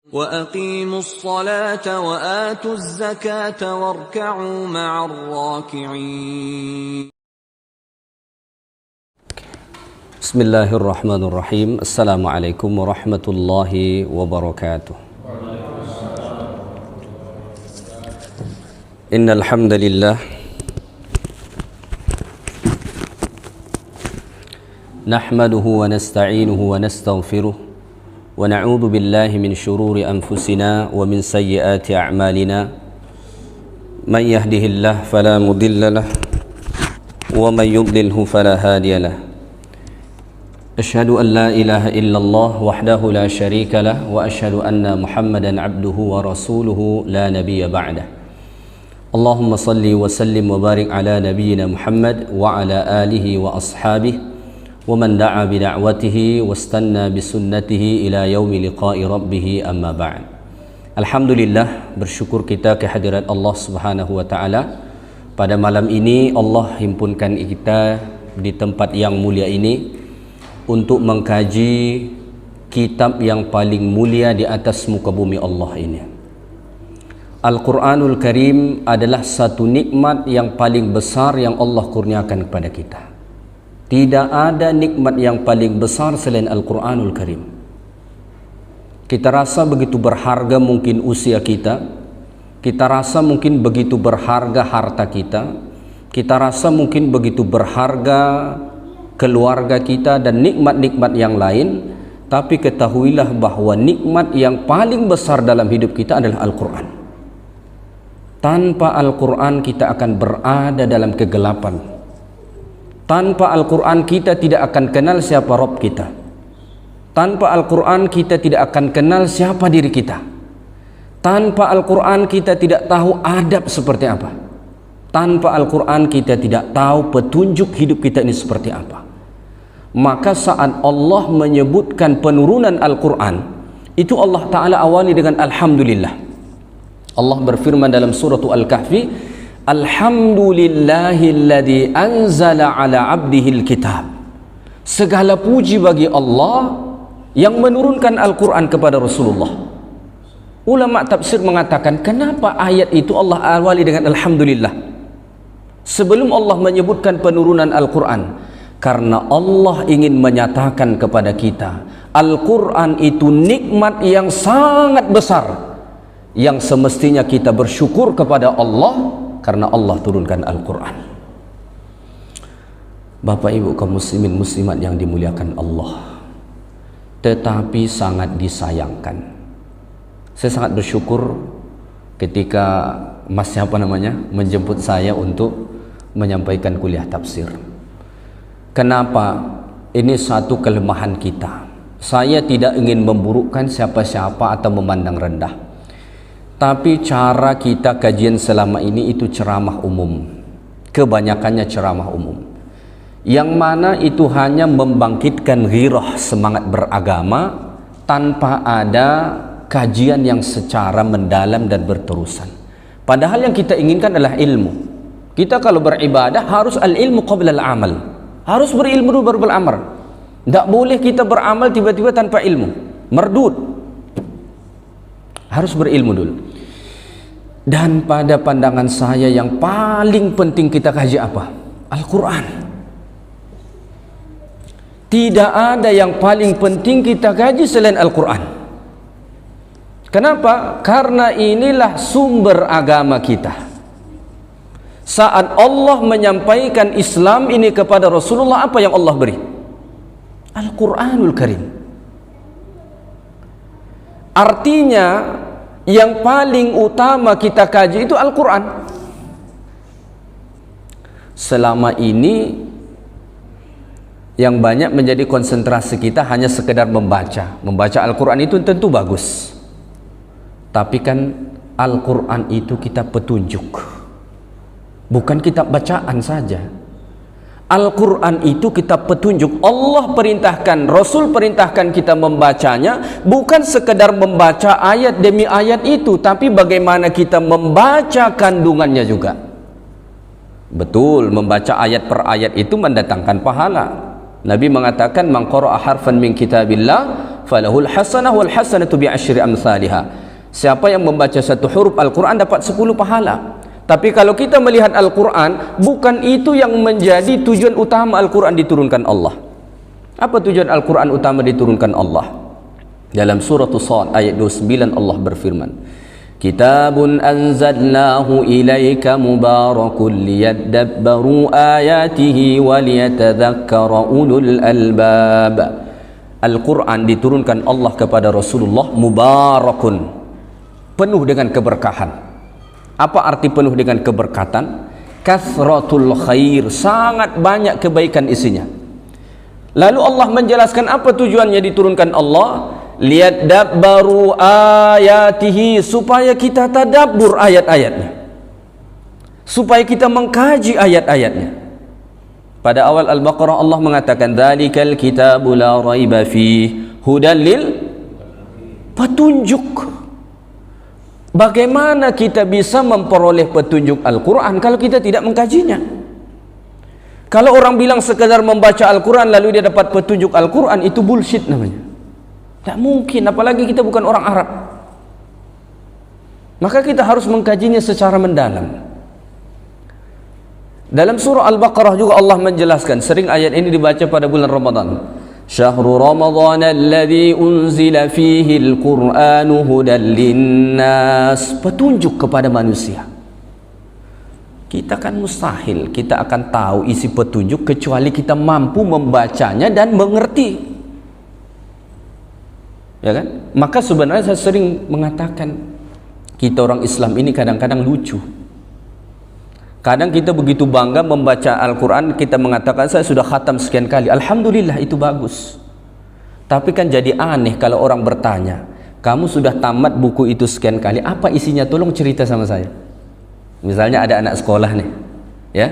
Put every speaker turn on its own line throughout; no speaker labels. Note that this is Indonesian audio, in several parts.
وَأَقِيمُوا الصَّلَاةَ وَآتُوا الزَّكَاةَ وَارْكَعُوا مَعَ الرَّاكِعِينَ.
Bismillahirrahmanirrahim. Assalamualaikum warahmatullahi wabarakatuh. Innal hamdalillah nahmaduhu wa nasta'inuhu wa nastaghfiruh wa na'udzu billahi min shururi anfusina wa min sayyiati a'malina. Man yahdihillahu fala mudilla lahu wa man yudlilhu fala hadiya lahu. Asyhadu an la ilaha illallah wahdahu la syarika lah wa asyhadu anna Muhammadan abduhu wa rasuluhu la nabiyya ba'dah. Allahumma salli wa sallim wa barik ala nabiyyina Muhammad wa ala alihi wa ashabihi wa man da'a bi da'watihi wastanna bi sunnatihi ila yaumi liqa'i rabbih, amma ba'd. Alhamdulillah, bersyukur kita kehadirat Allah Subhanahu wa taala. Pada malam ini Allah himpunkan kita di tempat yang mulia ini untuk mengkaji kitab yang paling mulia di atas muka bumi Allah ini. Al-Quranul Karim adalah satu nikmat yang paling besar yang Allah kurniakan kepada kita. Tidak ada nikmat yang paling besar selain Al-Quranul Karim. Kita rasa begitu berharga mungkin usia kita, kita rasa mungkin begitu berharga harta kita, kita rasa mungkin begitu berharga keluarga kita dan nikmat-nikmat yang lain. Tapi ketahuilah bahwa nikmat yang paling besar dalam hidup kita adalah Al-Quran. Tanpa Al-Quran kita akan berada dalam kegelapan. Tanpa Al-Quran kita tidak akan kenal siapa Rabb kita. Tanpa Al-Quran kita tidak akan kenal siapa diri kita. Tanpa Al-Quran kita tidak tahu adab seperti apa. Tanpa Al-Quran kita tidak tahu petunjuk hidup kita ini seperti apa. Maka saat Allah menyebutkan penurunan Al-Quran, itu Allah Ta'ala awali dengan Alhamdulillah. Allah berfirman dalam surah Al-Kahfi, Alhamdulillahilladzi anzala ala abdihil kitab. Segala puji bagi Allah yang menurunkan Al-Quran kepada Rasulullah. Ulama tafsir mengatakan, kenapa ayat itu Allah awali dengan Alhamdulillah sebelum Allah menyebutkan penurunan Al-Quran? Karena Allah ingin menyatakan kepada kita, Al-Quran itu nikmat yang sangat besar, yang semestinya kita bersyukur kepada Allah karena Allah turunkan Al-Quran. Bapak Ibu kaum muslimin muslimat yang dimuliakan Allah, tetapi sangat disayangkan, saya sangat bersyukur ketika Mas menjemput saya untuk menyampaikan kuliah tafsir. Kenapa? Ini satu kelemahan kita. Saya tidak ingin memburukkan siapa-siapa atau memandang rendah, tapi cara kita kajian selama ini itu ceramah umum. Kebanyakannya ceramah umum, yang mana itu hanya membangkitkan ghirah, semangat beragama, tanpa ada kajian yang secara mendalam dan berterusan. Padahal yang kita inginkan adalah ilmu. Kita kalau beribadah harus al-ilmu qabla al-amal. Harus berilmu dulu baru beramal. Tidak boleh kita beramal tiba-tiba tanpa ilmu, merdud. Harus berilmu dulu. Dan pada pandangan saya yang paling penting kita kaji apa? Al-Quran. Tidak ada yang paling penting kita kaji selain Al-Quran. Kenapa? Karena inilah sumber agama kita. Saat Allah menyampaikan Islam ini kepada Rasulullah, apa yang Allah beri? Al-Quranul Karim. Artinya yang paling utama kita kaji itu Al-Quran. Selama ini yang banyak menjadi konsentrasi kita hanya sekedar membaca. Membaca Al-Quran itu tentu bagus, tapi kan Al-Quran itu kitab petunjuk, bukan kitab bacaan saja. Al-Quran itu kitab petunjuk. Allah perintahkan, Rasul perintahkan kita membacanya, bukan sekedar membaca ayat demi ayat itu, tapi bagaimana kita membaca kandungannya juga. Betul, membaca ayat per ayat itu mendatangkan pahala. Nabi mengatakan, man qara'a harfan min kitabillah falahul hasanah wal hasanatu bi asyri amsalha. Siapa yang membaca satu huruf Al-Quran dapat 10 pahala. Tapi kalau kita melihat Al-Quran, bukan itu yang menjadi tujuan utama Al-Quran diturunkan Allah. Apa tujuan Al-Quran utama diturunkan Allah? Dalam surah Shad ayat 29 Allah berfirman, Kitabun anzalnahu ilaika mubarakun liyadabbaru ayatihi waliyatadhakkara ulul albab. Al-Quran diturunkan Allah kepada Rasulullah mubarakun, penuh dengan keberkahan. Apa arti penuh dengan keberkatan? Kathratul khair, sangat banyak kebaikan isinya. Lalu Allah menjelaskan apa tujuannya diturunkan Allah? Liyadabbaru ayatihi, supaya kita tadabbur ayat-ayatnya, supaya kita mengkaji ayat-ayatnya. Pada awal Al-Baqarah Allah mengatakan dzalikal kitabu la raiba fihi hudan lil, petunjuk. Bagaimana kita bisa memperoleh petunjuk Al-Quran kalau kita tidak mengkajinya? Kalau orang bilang sekadar membaca Al-Quran lalu dia dapat petunjuk Al-Quran, itu bullshit namanya. Tak mungkin, apalagi kita bukan orang Arab. Maka kita harus mengkajinya secara mendalam. Dalam surah Al-Baqarah juga Allah menjelaskan, sering ayat ini dibaca pada bulan Ramadan. Syahrul Ramadan alladzi unzila fihi al-Qur'anu hudan linnas, petunjuk kepada manusia. Kita kan mustahil kita akan tahu isi petunjuk kecuali kita mampu membacanya dan mengerti. Ya kan? Maka sebenarnya saya sering mengatakan, kita orang Islam ini kadang-kadang lucu. Kadang kita begitu bangga membaca Al-Quran, kita mengatakan saya sudah khatam sekian kali. Alhamdulillah, itu bagus. Tapi kan jadi aneh kalau orang bertanya, kamu sudah tamat buku itu sekian kali, apa isinya? Tolong cerita sama saya. Misalnya ada anak sekolah nih, ya,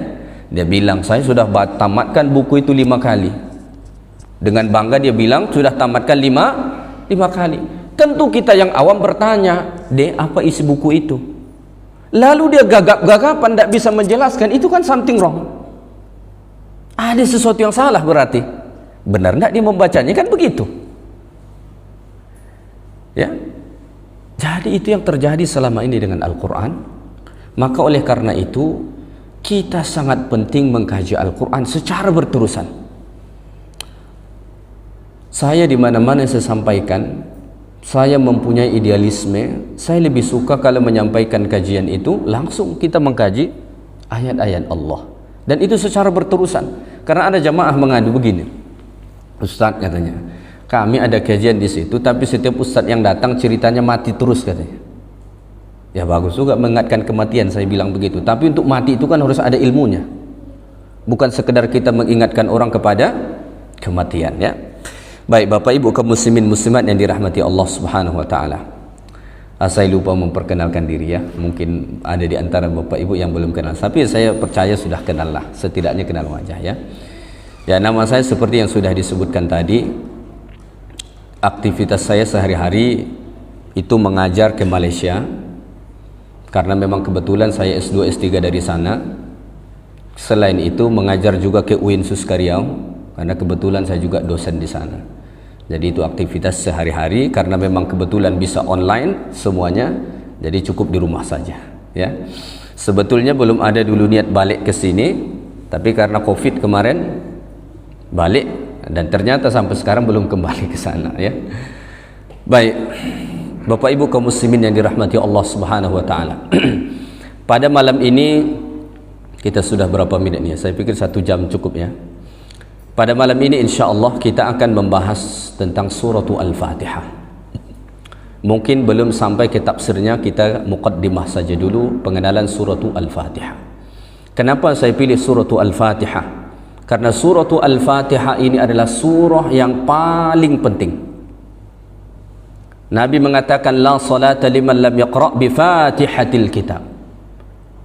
dia bilang saya sudah tamatkan buku itu 5 kali. Dengan bangga dia bilang sudah tamatkan 5 kali. Tentu kita yang awam bertanya, Dek, apa isi buku itu? Lalu dia gagap-gagapan, tidak bisa menjelaskan, itu kan something wrong. Ada sesuatu yang salah berarti. Benar tidak dia membacanya? Kan begitu. Ya. Jadi itu yang terjadi selama ini dengan Al-Quran. Maka oleh karena itu, kita sangat penting mengkaji Al-Quran secara berterusan. Saya di mana-mana saya sampaikan, saya mempunyai idealisme, saya lebih suka kalau menyampaikan kajian itu langsung kita mengkaji ayat-ayat Allah, dan itu secara berterusan. Karena ada jamaah mengadu begini, Ustadz katanya, kami ada kajian di situ, tapi setiap ustadz yang datang ceritanya mati terus katanya. Ya bagus juga mengingatkan kematian, saya bilang begitu. Tapi untuk mati itu kan harus ada ilmunya, bukan sekedar kita mengingatkan orang kepada kematian, ya. Baik Bapak Ibu kaum muslimin muslimat yang dirahmati Allah Subhanahu wa taala. Saya lupa memperkenalkan diri, ya. Mungkin ada di antara Bapak Ibu yang belum kenal, tapi saya percaya sudah kenal lah, setidaknya kenal wajah, ya. Ya, nama saya seperti yang sudah disebutkan tadi. Aktivitas saya sehari-hari itu mengajar ke Malaysia, karena memang kebetulan saya S2 S3 dari sana. Selain itu mengajar juga ke UIN Suskariau, karena kebetulan saya juga dosen di sana. Jadi itu aktivitas sehari-hari, karena memang kebetulan bisa online semuanya, jadi cukup di rumah saja, ya. Sebetulnya belum ada dulu niat balik ke sini, tapi karena Covid kemarin balik, dan ternyata sampai sekarang belum kembali ke sana, ya. Baik, Bapak Ibu kaum muslimin yang dirahmati Allah Subhanahu wa taala. Pada malam ini kita sudah berapa menit nih? Saya pikir 1 jam cukup, ya. Pada malam ini insya-Allah kita akan membahas tentang surah Al-Fatihah. Mungkin belum sampai ke tafsirnya, kita muqaddimah saja dulu, pengenalan surah Al-Fatihah. Kenapa saya pilih surah Al-Fatihah? Karena surah Al-Fatihah ini adalah surah yang paling penting. Nabi mengatakan la salata liman lam yaqra' bi Fatihatil kitab.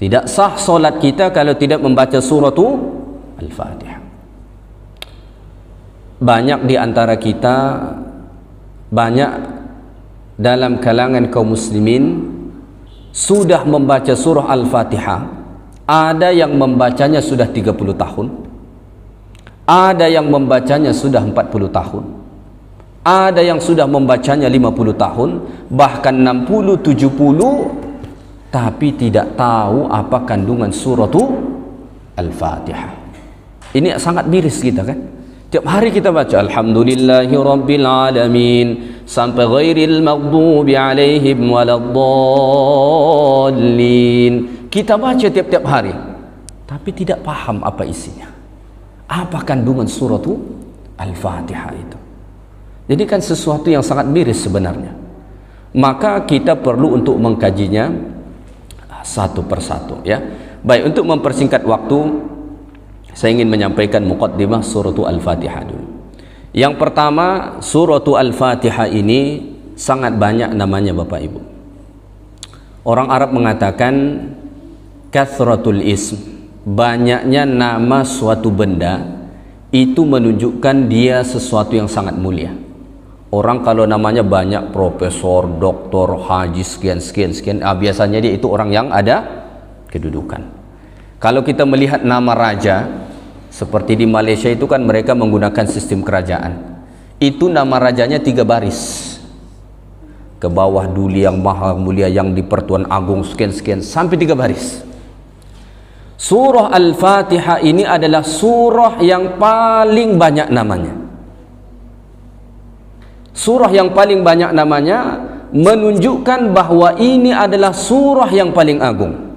Tidak sah solat kita kalau tidak membaca surah Al-Fatihah. Banyak di antara kita, banyak dalam kalangan kaum muslimin sudah membaca surah Al-Fatihah. Ada yang membacanya sudah 30 tahun, ada yang membacanya sudah 40 tahun. Ada yang sudah membacanya 50 tahun, bahkan 60, 70, tapi tidak tahu apa kandungan suratu Al-Fatihah. Ini sangat miris kita kan. Tiap hari kita baca Alhamdulillahi Rabbil Alamin sampai ghairil maghdubi alaihim waladdallin. Kita baca tiap-tiap hari, tapi tidak paham apa isinya. Apa kandungan suratu Al-Fatihah itu? Jadi kan sesuatu yang sangat miris sebenarnya. Maka kita perlu untuk mengkajinya satu persatu ya. Baik, untuk mempersingkat waktu, saya ingin menyampaikan muqaddimah suratu Al-Fatihah dulu. Yang pertama, suratu Al-Fatihah ini sangat banyak namanya Bapak Ibu. Orang Arab mengatakan kathratul ism, banyaknya nama suatu benda itu menunjukkan dia sesuatu yang sangat mulia. Orang kalau namanya banyak, profesor, doktor, haji, sekian, biasanya dia itu orang yang ada kedudukan. Kalau kita melihat nama raja, seperti di Malaysia itu kan mereka menggunakan sistem kerajaan. Itu nama rajanya 3 baris. Ke bawah Duli Yang Maha Mulia, yang di Pertuan Agung, sekian, sampai 3 baris. Surah Al-Fatihah ini adalah surah yang paling banyak namanya. Surah yang paling banyak namanya menunjukkan bahwa ini adalah surah yang paling agung.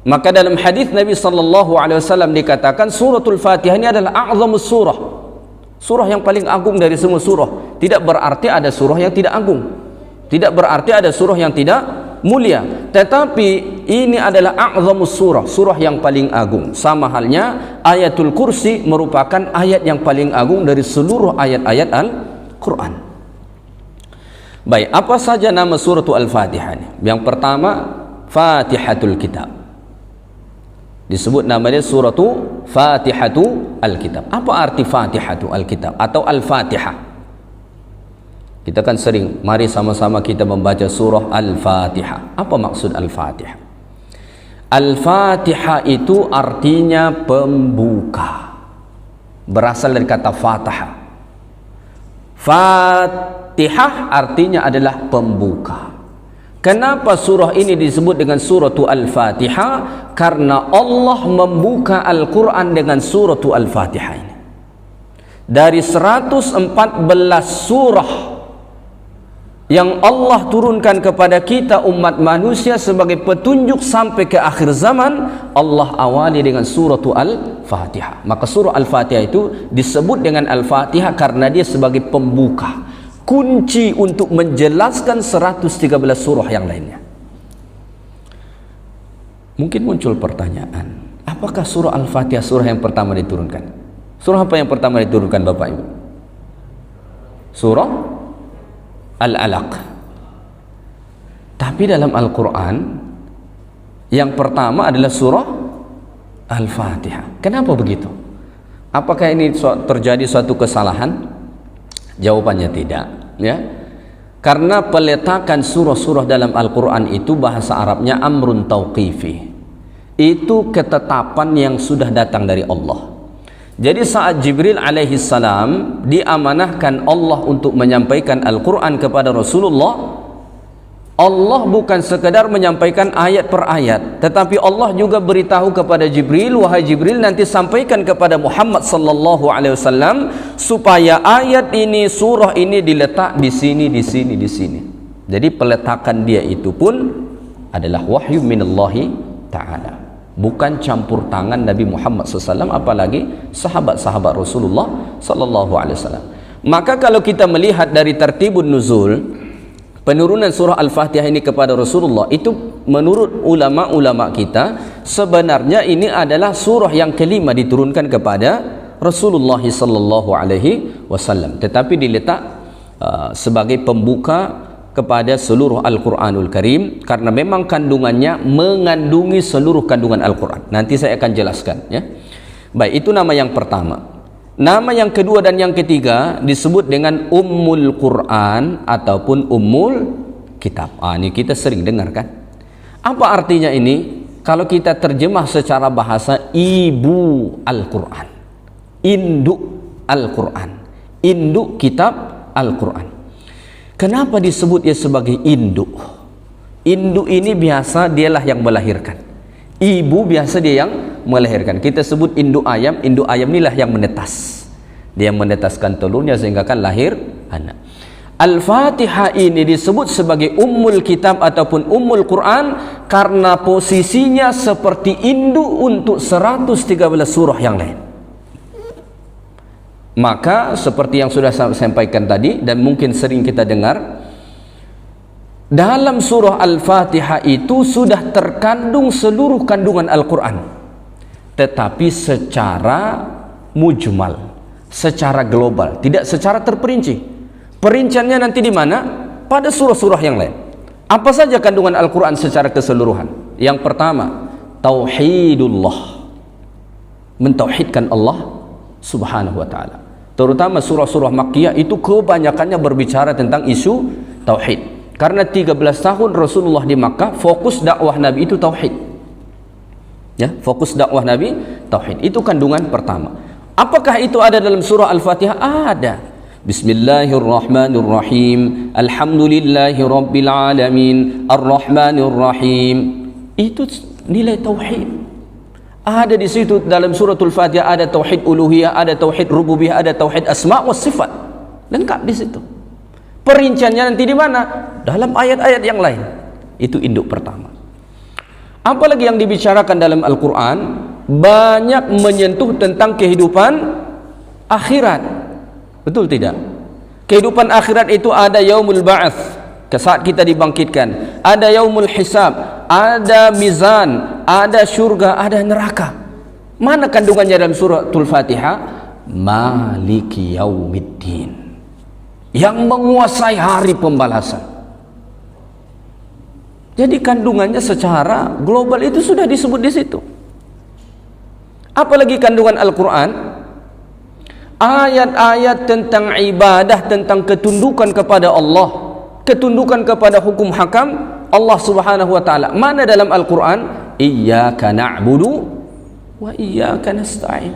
Maka dalam hadis Nabi sallallahu alaihi wasallam dikatakan suratul Fatihah ini adalah a'zamus surah. Surah yang paling agung dari semua surah. Tidak berarti ada surah yang tidak agung. Tidak berarti ada surah yang tidak mulia. Tetapi ini adalah a'zamus surah, surah yang paling agung. Sama halnya ayatul kursi merupakan ayat yang paling agung dari seluruh ayat-ayat Al-Quran. Baik, apa saja nama suratul Al-Fatihah ini? Yang pertama, Fatihatul Kitab. Disebut namanya suratu Fatihatu Al-Kitab. Apa arti Fatihatu Al-Kitab atau Al-Fatihah? Kita kan sering, mari sama-sama kita membaca surah Al-Fatihah. Apa maksud Al-Fatihah? Al-Fatihah itu artinya pembuka. Berasal dari kata Fatihah. Fatihah artinya adalah pembuka. Kenapa surah ini disebut dengan suratu Al-Fatihah? Karena Allah membuka Al-Quran dengan suratu Al-Fatihah ini. Dari 114 surah yang Allah turunkan kepada kita umat manusia sebagai petunjuk sampai ke akhir zaman, Allah awali dengan suratu Al-Fatihah. Maka surah Al-Fatihah itu disebut dengan Al-Fatihah karena dia sebagai pembuka, kunci untuk menjelaskan 113 surah yang lainnya. Mungkin muncul pertanyaan, apakah surah Al-Fatihah surah yang pertama diturunkan? Surah apa yang pertama diturunkan Bapak Ibu? Surah Al-Alaq. Tapi dalam Al-Quran yang pertama adalah surah Al-Fatihah. Kenapa begitu? Apakah ini terjadi suatu kesalahan? Jawabannya tidak, ya. Karena peletakan surah-surah dalam Al-Quran itu bahasa Arabnya amrun tauqifi. Itu ketetapan yang sudah datang dari Allah. Jadi saat Jibril alaihi salam diamanahkan Allah untuk menyampaikan Al-Quran kepada Rasulullah, Allah bukan sekadar menyampaikan ayat per ayat, tetapi Allah juga beritahu kepada Jibril, wahai Jibril, nanti sampaikan kepada Muhammad sallallahu alaihi wasallam supaya ayat ini, surah ini diletak di sini, di sini, di sini. Jadi peletakan dia itu pun adalah wahyu minallahi ta'ala, bukan campur tangan Nabi Muhammad SAW, apalagi sahabat-sahabat Rasulullah sallallahu alaihi wasallam. Maka kalau kita melihat dari tertibun nuzul penurunan surah Al-Fatihah ini kepada Rasulullah, itu menurut ulama-ulama kita sebenarnya ini adalah surah yang kelima diturunkan kepada Rasulullah sallallahu alaihi wasallam, tetapi diletak sebagai pembuka kepada seluruh Al-Quranul Karim karena memang kandungannya mengandungi seluruh kandungan Al-Quran. Nanti saya akan jelaskan, ya. Baik, itu nama yang pertama. Nama yang kedua dan yang ketiga disebut dengan Ummul Quran ataupun Ummul Kitab. Ini kita sering dengar kan? Apa artinya ini? Kalau kita terjemah secara bahasa, ibu Al-Quran, induk Al-Quran, induk kitab Al-Quran. Kenapa disebut dia sebagai induk? Induk ini biasa dialah yang melahirkan. Ibu biasa dia yang melahirkan. Kita sebut induk ayam inilah yang menetas. Dia menetaskan telurnya sehingga kan lahir anak. Al-Fatihah ini disebut sebagai Ummul Kitab ataupun Ummul Quran karena posisinya seperti induk untuk 113 surah yang lain. Maka seperti yang sudah saya sampaikan tadi dan mungkin sering kita dengar, dalam surah Al-Fatihah itu sudah terkandung seluruh kandungan Al-Quran, tetapi secara mujmal, secara global, tidak secara terperinci. Perinciannya nanti di mana? Pada surah-surah yang lain. Apa saja kandungan Al-Quran secara keseluruhan? Yang pertama, tauhidullah, mentauhidkan Allah subhanahu wa ta'ala. Terutama surah-surah Makkiyah itu kebanyakannya berbicara tentang isu tauhid. Karena 13 tahun Rasulullah di Makkah, fokus dakwah Nabi itu tauhid. Ya, fokus dakwah Nabi tauhid. Itu kandungan pertama. Apakah itu ada dalam surah Al-Fatihah? Ada. Bismillahirrahmanirrahim. Alhamdulillahi rabbil alamin. Ar-Rahmanirrahim. Itu nilai tauhid. Ada di situ dalam suratul Fatihah, ada tauhid uluhiyah, ada tauhid rububiyah, ada tauhid asma wa sifat. Lengkap di situ. Perinciannya nanti di mana? Dalam ayat-ayat yang lain. Itu induk pertama. Apalagi yang dibicarakan dalam Al-Quran, banyak menyentuh tentang kehidupan akhirat. Betul tidak? Kehidupan akhirat itu ada yaumul ba'ats, saat kita dibangkitkan, ada yaumul hisab, ada mizan, ada syurga, ada neraka. Mana kandungannya dalam suratul Fatihah? Maliki yaumiddin, yang menguasai hari pembalasan. Jadi kandungannya secara global itu sudah disebut di situ. Apalagi kandungan Al-Quran, ayat-ayat tentang ibadah, tentang ketundukan kepada Allah, ketundukan kepada hukum hakam Allah subhanahu wa ta'ala. Mana dalam Al-Quran? Iyyaka na'budu wa iyyaka nasta'in.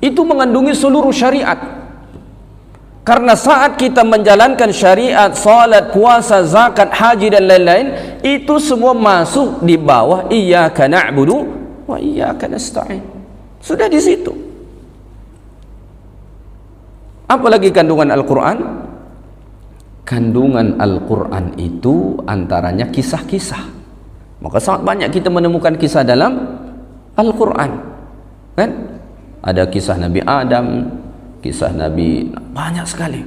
Itu mengandungi seluruh syariat. Karena saat kita menjalankan syariat, salat, puasa, zakat, haji dan lain-lain, itu semua masuk di bawah iyyaka na'budu wa iyyaka nasta'in. Sudah di situ. Apalagi kandungan Al-Quran? Kandungan Al-Quran itu antaranya kisah-kisah. Maka sangat banyak kita menemukan kisah dalam Al-Quran, kan? Ada kisah Nabi Adam, kisah Nabi, banyak sekali.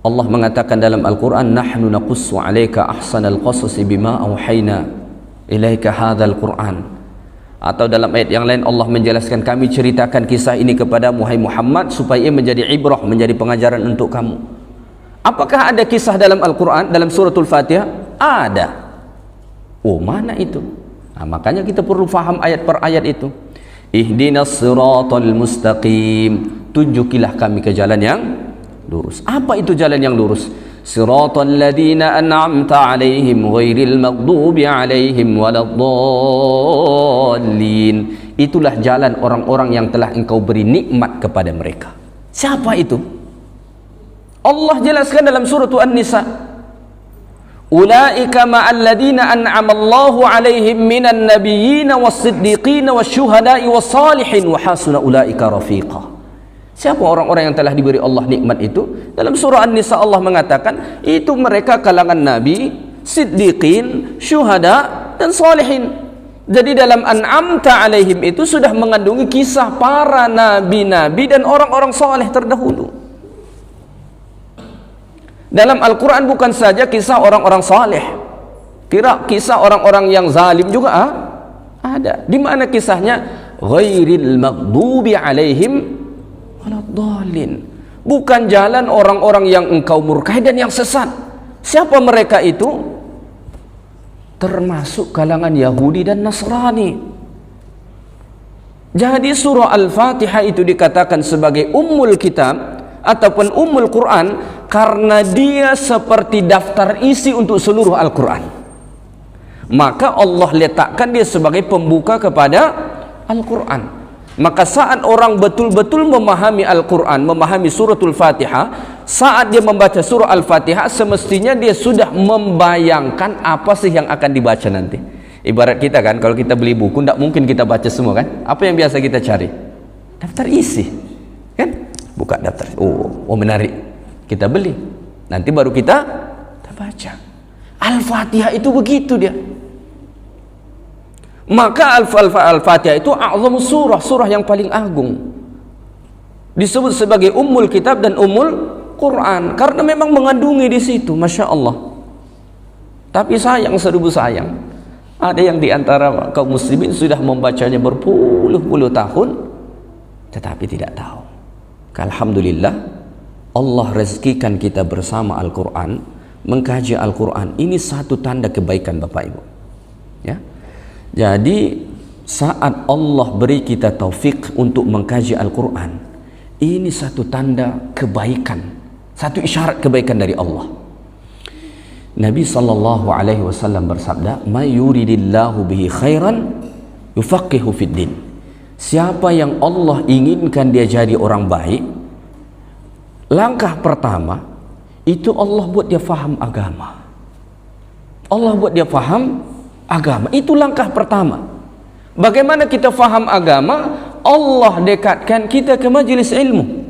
Allah mengatakan dalam Al-Quran, nahnu naqussu alayka ahsanal qasasi bima awhayna ilaika hadzal Qur'an. Atau dalam ayat yang lain Allah menjelaskan, kami ceritakan kisah ini kepada Muhammad supaya ia menjadi ibrah, menjadi pengajaran untuk kamu. Apakah ada kisah dalam Al-Quran, dalam suratul Fatihah? Ada. Oh, mana itu? Nah, makanya kita perlu faham ayat per ayat itu. Ihdinas siratal mustaqim, tunjukilah kami ke jalan yang lurus. Apa itu jalan yang lurus? Siratal ladzina an'amta 'alaihim ghairil maghdubi 'alaihim waladdallin. Itulah jalan orang-orang yang telah engkau beri nikmat kepada mereka. Siapa itu? Allah jelaskan dalam surah An-Nisa, ulaika ma'al ladzina an'amallahu 'alaihim minan nabiyyin was-siddiqin wasyuhada'i was-salihin wa hasuna ulaika rafiqa. Siapa orang-orang yang telah diberi Allah nikmat itu? Dalam surah An-Nisa Allah mengatakan itu mereka kalangan nabi, siddiqin, syuhada dan salihin. Jadi dalam an'amta alaihim itu sudah mengandungi kisah para nabi-nabi dan orang-orang saleh terdahulu. Dalam Al-Quran bukan saja kisah orang-orang saleh, kisah orang-orang yang zalim juga ada. Di mana kisahnya? Ghairil maghdubi alaihim waladdallin. Bukan jalan orang-orang yang engkau murkai dan yang sesat. Siapa mereka itu? Termasuk kalangan Yahudi dan Nasrani. Jadi surah Al-Fatihah itu dikatakan sebagai Ummul Kitab ataupun Ummul Quran karena dia seperti daftar isi untuk seluruh Al-Quran. Maka Allah letakkan dia sebagai pembuka kepada Al-Quran. Maka saat orang betul-betul memahami Al-Quran, memahami suratul Fatihah, saat dia membaca surah Al-Fatihah, semestinya dia sudah membayangkan apa sih yang akan dibaca nanti. Ibarat kita kan, kalau kita beli buku, tidak mungkin kita baca semua kan. Apa yang biasa kita cari? Daftar isi kan? Buka daftar, oh menarik, kita beli, nanti baru kita baca. Al-Fatihah itu begitu dia. Maka Al-Fatihah itu a'zam surah, surah yang paling agung. Disebut sebagai Ummul Kitab dan Ummul Quran karena memang mengandungi di situ, Masya Allah. Tapi sayang, seribu sayang, ada yang diantara kaum muslimin sudah membacanya berpuluh-puluh tahun tetapi tidak tahu. Alhamdulillah, Allah rezekikan kita bersama Al-Quran, mengkaji Al-Quran. Ini satu tanda kebaikan Bapak Ibu, ya. Jadi saat Allah beri kita taufik untuk mengkaji Al-Quran, ini satu tanda kebaikan, satu isyarat kebaikan dari Allah. Nabi SAW bersabda, "Ma yuridillahu bihi khairan yufaqihu fid din." Siapa yang Allah inginkan dia jadi orang baik, langkah pertama itu Allah buat dia faham agama. Allah buat dia faham agama, itu langkah pertama. Bagaimana kita faham agama? Allah dekatkan kita ke majelis ilmu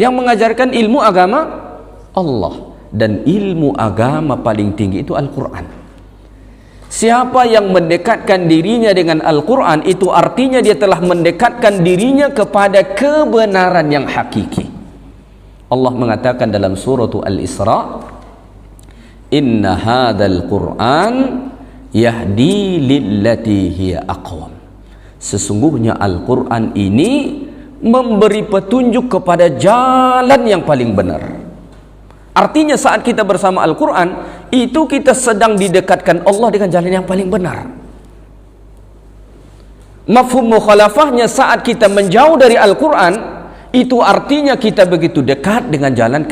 yang mengajarkan ilmu agama Allah, dan ilmu agama paling tinggi itu Al-Quran. Siapa yang mendekatkan dirinya dengan Al-Quran, itu artinya dia telah mendekatkan dirinya kepada kebenaran yang hakiki. Allah mengatakan dalam surah Al-Isra, "Inna hadzal Qur'an yahdi lillati hiya aqwam." Sesungguhnya Al-Quran ini memberi petunjuk kepada jalan yang paling benar. Artinya saat kita bersama Al-Quran, itu kita sedang didekatkan Allah dengan jalan yang paling benar. Mafhum mukhalafahnya, saat kita menjauh dari Al-Quran, itu artinya kita begitu dekat dengan jalan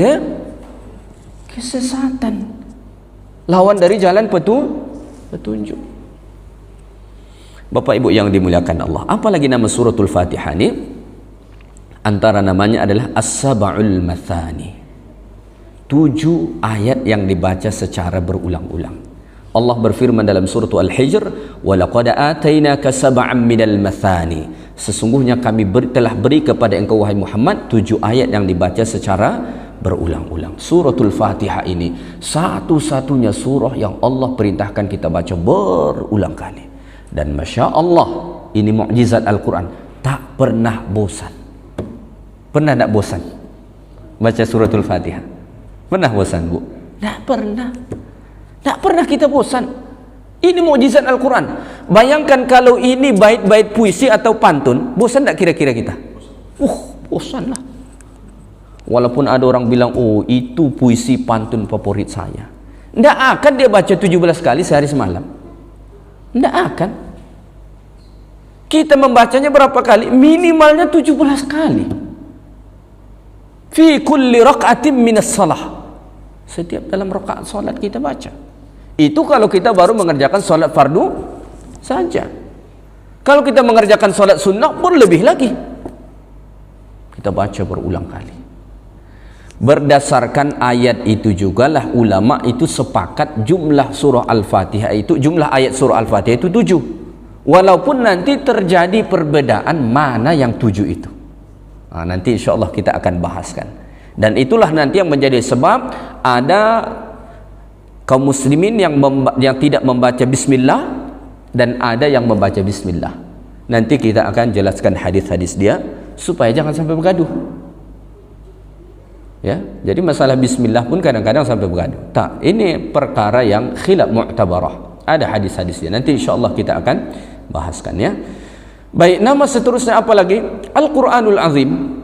kesesatan, lawan dari jalan petunjuk. Bapak Ibu yang dimuliakan Allah, apalagi nama suratul Fatihah ini, antara namanya adalah As-Sab'ul Mathani, 7 ayat yang dibaca secara berulang-ulang. Allah berfirman dalam surah Al-Hijr, "Wa laqad atainaka sab'an minal mathani." Sesungguhnya kami telah beri kepada engkau wahai Muhammad 7 ayat yang dibaca secara berulang-ulang. Suratul Fatihah ini satu-satunya surah yang Allah perintahkan kita baca berulang kali. Dan Masya Allah, ini mukjizat Al-Quran, tak pernah bosan. Pernah tak bosan baca suratul Fatihah? Pernah bosan, Bu? Tak pernah. Tak pernah kita bosan. Ini mukjizat Al-Quran. Bayangkan kalau ini bait-bait puisi atau pantun, bosan tak kira-kira kita? Bosan lah. Walaupun ada orang bilang, oh itu puisi pantun favorit saya, tidak akan dia baca 17 kali sehari semalam. Tidak akan. Kita membacanya berapa kali? Minimalnya 17 kali. Fi kulli raq'atin minas salah. Setiap dalam rakaat salat kita baca. Itu kalau kita baru mengerjakan salat fardu saja. Kalau kita mengerjakan salat sunnah pun lebih lagi. Kita baca berulang kali. Berdasarkan ayat itu jugalah ulama itu sepakat jumlah surah Al-Fatihah itu, jumlah ayat surah Al-Fatihah itu 7. Walaupun nanti terjadi perbedaan mana yang 7 itu. Nanti insya Allah kita akan bahaskan. Dan itulah nanti yang menjadi sebab ada kaum muslimin yang tidak membaca bismillah dan ada yang membaca bismillah. Nanti kita akan jelaskan hadis-hadis dia supaya jangan sampai bergaduh. Ya, jadi masalah bismillah pun kadang-kadang sampai bergaduh. Tak, ini perkara yang khilaf mu'tabarah. Ada hadis-hadisnya. Nanti insyaallah kita akan bahaskan ya. Baik, nama seterusnya apa lagi? Al-Qur'anul Azim.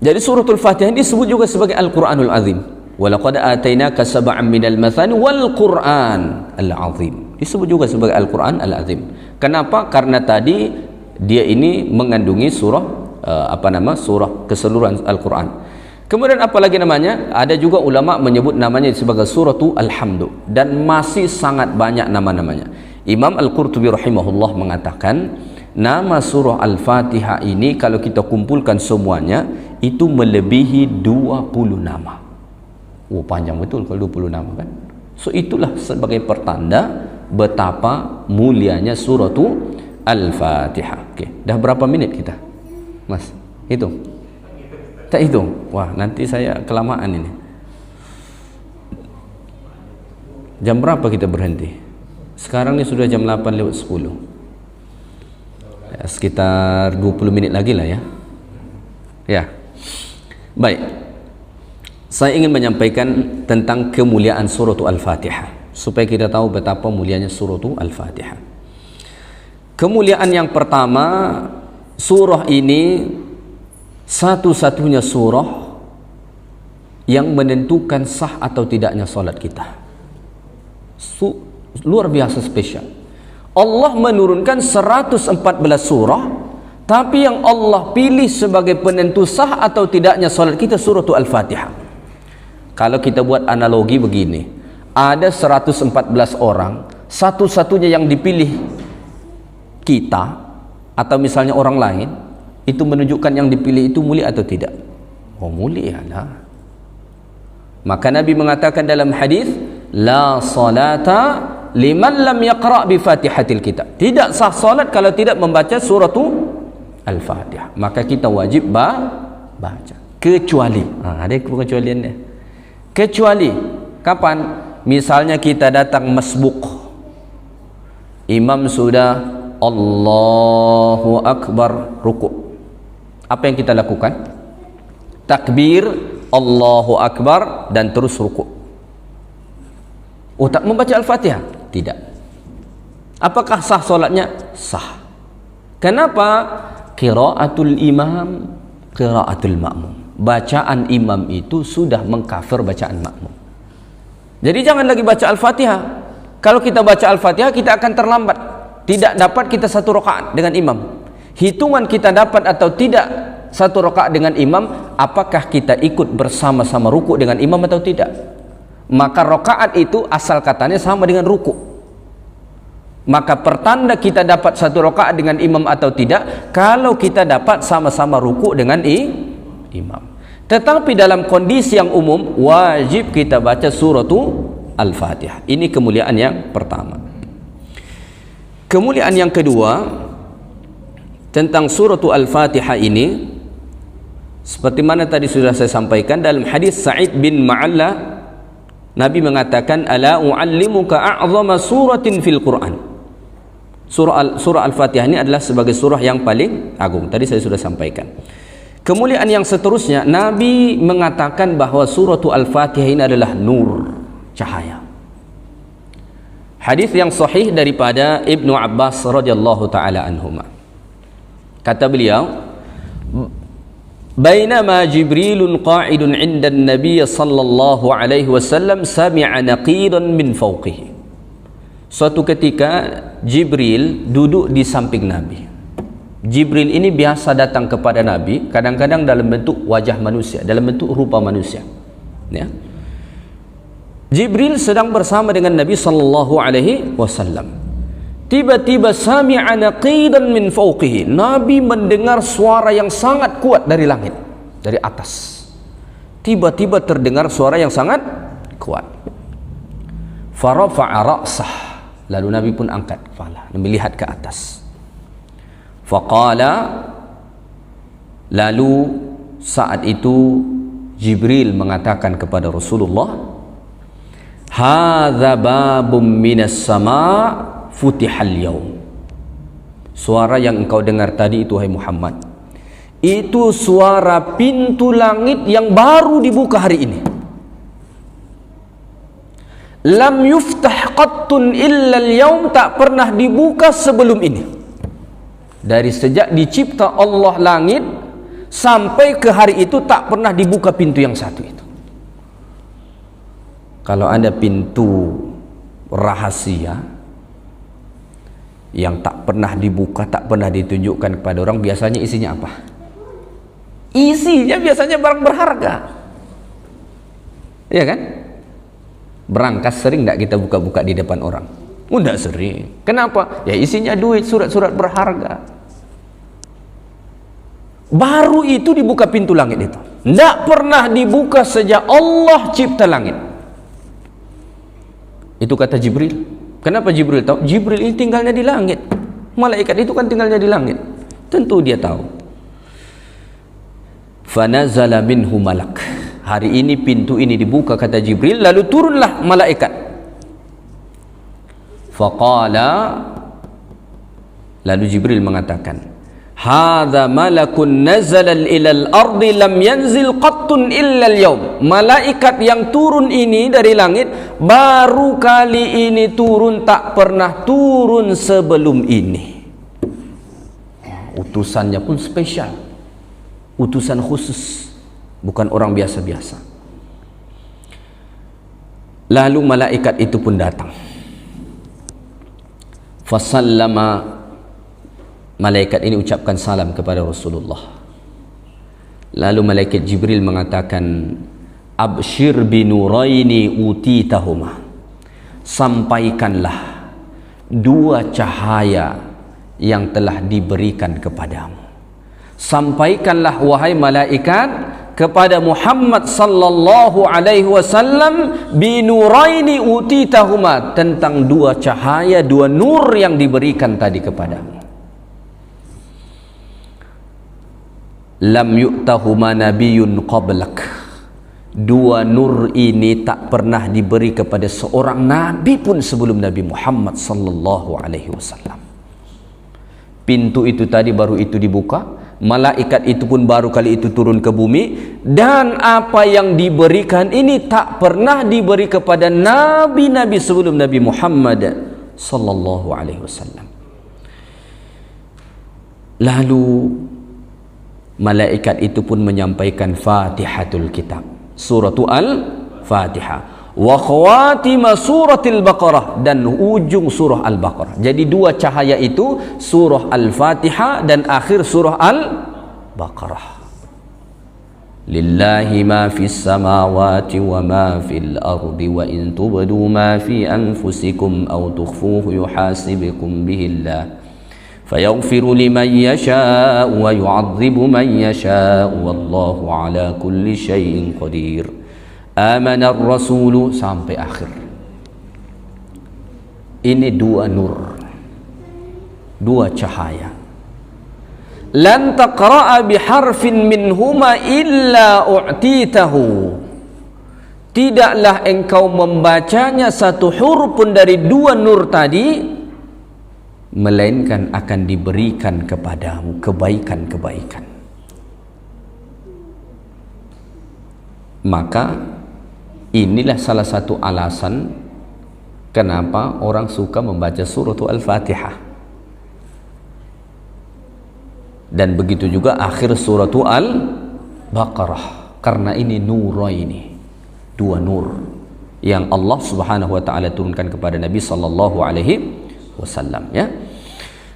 Jadi suratul Fatihah disebut juga sebagai Al-Qur'anul Azim. Wa laqad atainaka sab'an minal mathani wal Qur'an al-Azim. Disebut juga sebagai Al-Qur'an al-Azim. Kenapa? Karena tadi dia ini mengandungi surah surah keseluruhan Al-Qur'an. Kemudian apa lagi namanya? Ada juga ulama menyebut namanya sebagai suratu Alhamdu, dan masih sangat banyak nama-namanya. Imam Al-Qurtubi rahimahullah mengatakan Nama surah Al-Fatihah ini kalau kita kumpulkan semuanya itu melebihi 20 nama. Oh, panjang betul kalau 20 nama kan. So itulah sebagai pertanda betapa mulianya surah Al-Fatihah. Okey, dah berapa minit kita? Mas, hitung. Tak hitung. Wah, nanti saya kelamaan ini. Jam berapa kita berhenti? Sekarang ni sudah jam 8:10. Ya, sekitar 20 minit lagi lah ya. Ya. Baik. Saya ingin menyampaikan tentang kemuliaan surah Al-Fatihah supaya kita tahu betapa mulianya surah Al-Fatihah. Kemuliaan yang pertama, surah ini satu-satunya surah yang menentukan sah atau tidaknya solat kita. Luar biasa spesial. Allah menurunkan 114 surah, tapi yang Allah pilih sebagai penentu sah atau tidaknya solat kita surah Al-Fatihah. Kalau kita buat analogi begini, ada 114 orang, satu-satunya yang dipilih kita atau misalnya orang lain, itu menunjukkan yang dipilih itu mulia atau tidak? Oh, mulia lah. Maka Nabi mengatakan dalam hadis, la salata liman lam yaqra' bi Fatihatil kitab. Tidak sah salat kalau tidak membaca surah Al-Fatihah. Maka kita wajib baca. Kecuali, ada kecualian dia. Kecuali kapan? Misalnya kita datang masbuk, imam sudah Allahu Akbar ruku'. Apa yang kita lakukan? Takbir Allahu Akbar dan terus ruku'. Oh, tak membaca Al-Fatihah? Tidak. Apakah sah solatnya? Sah. Kenapa? Qiraatul imam, qiraatul ma'mum. Bacaan imam itu sudah mengkafir bacaan makmum. Jadi jangan lagi baca Al-Fatihah. Kalau kita baca Al-Fatihah, kita akan terlambat. Tidak dapat kita satu rakaat dengan imam. Hitungan kita dapat atau tidak satu rakaat dengan imam, apakah kita ikut bersama-sama ruku' dengan imam atau tidak? Maka rakaat itu asal katanya sama dengan ruku'. Maka pertanda kita dapat satu rakaat dengan imam atau tidak kalau kita dapat sama-sama ruku' dengan imam. Tetapi dalam kondisi yang umum wajib kita baca surah Al-Fatihah. Ini kemuliaan yang pertama. Kemuliaan yang kedua tentang surah Al-Fatihah ini, seperti mana tadi sudah saya sampaikan dalam hadis Sa'id bin Ma'alla, Nabi mengatakan, ala u'allimuka a'zama suratin fil Quran. Surah Al-Fatihah ini adalah sebagai surah yang paling agung. Tadi saya sudah sampaikan. Kemuliaan yang seterusnya, Nabi mengatakan bahwa surah Al-Fatihah ini adalah nur, cahaya. Hadis yang sahih daripada Ibnu Abbas radhiyallahu taala anhuma. Kata beliau, bainama Jibrilun qa'idun 'inda an-nabiy sallallahu alaihi wasallam sami'a naqidan min fawqihi. Suatu ketika Jibril duduk di samping Nabi. Jibril ini biasa datang kepada Nabi, kadang-kadang dalam bentuk wajah manusia, dalam bentuk rupa manusia. Ya. Jibril sedang bersama dengan Nabi sallallahu alaihi wasallam. Tiba-tiba sami'a naqidan min fawqihi. Nabi mendengar suara yang sangat kuat dari langit, dari atas. Tiba-tiba terdengar suara yang sangat kuat. Farafa'a ra'sah. Lalu Nabi pun angkat kepala dan melihat ke atas. Faqala, lalu saat itu Jibril mengatakan kepada Rasulullah, hadza babum minas sama' futihal yaum. Suara yang engkau dengar tadi itu, hai Muhammad, itu suara pintu langit yang baru dibuka hari ini. Lam yuftah qattun illa al-yaum, tak pernah dibuka sebelum ini. Dari sejak dicipta Allah langit sampai ke hari itu tak pernah dibuka pintu yang satu itu. Kalau ada pintu rahasia yang tak pernah dibuka, tak pernah ditunjukkan kepada orang, biasanya isinya apa? Isinya biasanya barang berharga. Iya kan? Berangkas sering tak kita buka-buka di depan orang? Tidak sering. Kenapa? Ya isinya duit, surat-surat berharga. Baru itu dibuka pintu langit itu. Tidak pernah dibuka sejak Allah cipta langit. Itu kata Jibril. Kenapa Jibril tahu? Jibril ini tinggalnya di langit. Malaikat itu kan tinggalnya di langit. Tentu dia tahu. Fanazala minhu malak. Hari ini pintu ini dibuka kata Jibril, lalu turunlah malaikat. Faqala, lalu Jibril mengatakan, hadza malakun nazala ilal ardi lam yanzil qattun illa al-yawm. Malaikat yang turun ini dari langit baru kali ini turun, tak pernah turun sebelum ini. Utusannya pun spesial, utusan khusus, bukan orang biasa-biasa. Lalu malaikat itu pun datang. Fasallama, malaikat ini ucapkan salam kepada Rasulullah. Lalu malaikat Jibril mengatakan, abshir binuraini utitahuma. Sampaikanlah dua cahaya yang telah diberikan kepadamu. Sampaikanlah wahai malaikat kepada Muhammad sallallahu alaihi wasallam binuraini utitahuma, tentang dua cahaya, dua nur yang diberikan tadi kepadamu. Lam yu'tahuma nabiyyun qablak. Dua nur ini tak pernah diberi kepada seorang nabi pun sebelum Nabi Muhammad sallallahu alaihi wasallam. Pintu itu tadi baru itu dibuka, malaikat itu pun baru kali itu turun ke bumi, dan apa yang diberikan ini tak pernah diberi kepada nabi-nabi sebelum Nabi Muhammad sallallahu alaihi wasallam. Lalu malaikat itu pun menyampaikan Fatihatul Kitab, suratul Al-Fatihah, wa khawatima suratil Baqarah, dan ujung surah Al-Baqarah. Jadi dua cahaya itu surah Al-Fatihah dan akhir surah Al-Baqarah. Lillahi ma fis samawati wa ma fil ardi wa in tubdu ma fi anfusikum aw tukhfuhu yuhasibukum bihillah fayaghfiru liman yasha'u wa yu'adzibu man yasha'u wallahu ala kulli syai'in qadir. Amanar rasulu sampai akhir. Ini dua nur, dua cahaya. Lan taqra'a biharfin minhuma illa u'titahu. Tidaklah engkau membacanya satu huruf pun dari dua nur tadi, melainkan akan diberikan kepadamu kebaikan-kebaikan. Maka inilah salah satu alasan kenapa orang suka membaca suratul Al-Fatihah, dan begitu juga akhir suratul Al-Baqarah, karena ini nuraini, dua nur yang Allah Subhanahu wa taala turunkan kepada Nabi sallallahu alaihi wasallam, ya.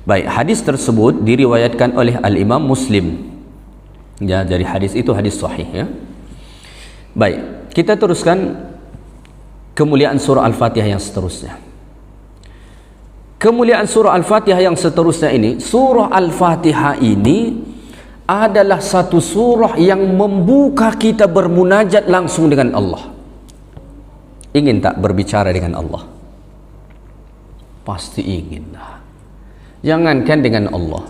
Baik, hadis tersebut diriwayatkan oleh Al-Imam Muslim. Ya, dari hadis itu hadis sahih, ya. Baik, kita teruskan kemuliaan surah Al-Fatihah yang seterusnya. Kemuliaan surah Al-Fatihah yang seterusnya ini, surah Al-Fatihah ini adalah satu surah yang membuka kita bermunajat langsung dengan Allah. Ingin tak berbicara dengan Allah? Pasti ingin. Jangankan dengan Allah,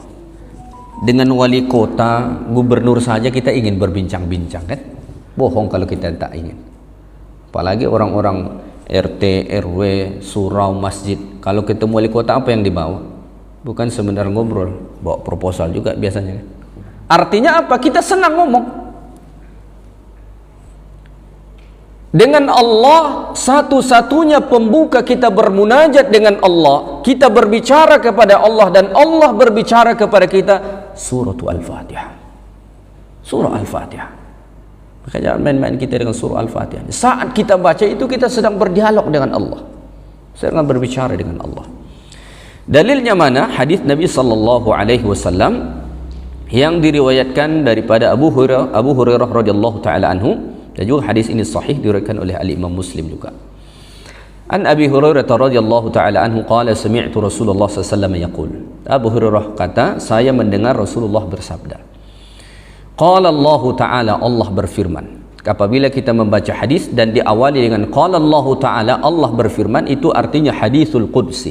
dengan wali kota, gubernur saja kita ingin berbincang-bincang, kan? Bohong kalau kita tak ingin. Apalagi orang-orang RT, RW, surau, masjid. Kalau ketemu wali kota, apa yang dibawa? Bukan sebentar ngobrol, bawa proposal juga biasanya. Artinya apa? Kita senang ngomong. Dengan Allah, satu-satunya pembuka kita bermunajat dengan Allah, kita berbicara kepada Allah dan Allah berbicara kepada kita, suratul Al-Fatihah. Surah Al-Fatihah. Maka jangan main-main kita dengan surah Al-Fatihah. Saat kita baca itu, kita sedang berdialog dengan Allah, sedang berbicara dengan Allah. Dalilnya mana? Hadis Nabi sallallahu alaihi wasallam yang diriwayatkan daripada Abu Hurairah radhiyallahu taala anhu, dan juga hadis ini sahih diriwayatkan oleh Al-Imam Muslim juga. An Abi Hurairah radhiyallahu taala anhu qala sami'tu Rasulullah sallallahu alaihi wasallam yaqul. Abu Hurairah kata, saya mendengar Rasulullah bersabda, Qala Allah Ta'ala, Allah berfirman. Apabila kita membaca hadis dan diawali dengan qala Allah Ta'ala, Allah berfirman, itu artinya hadisul qudsi.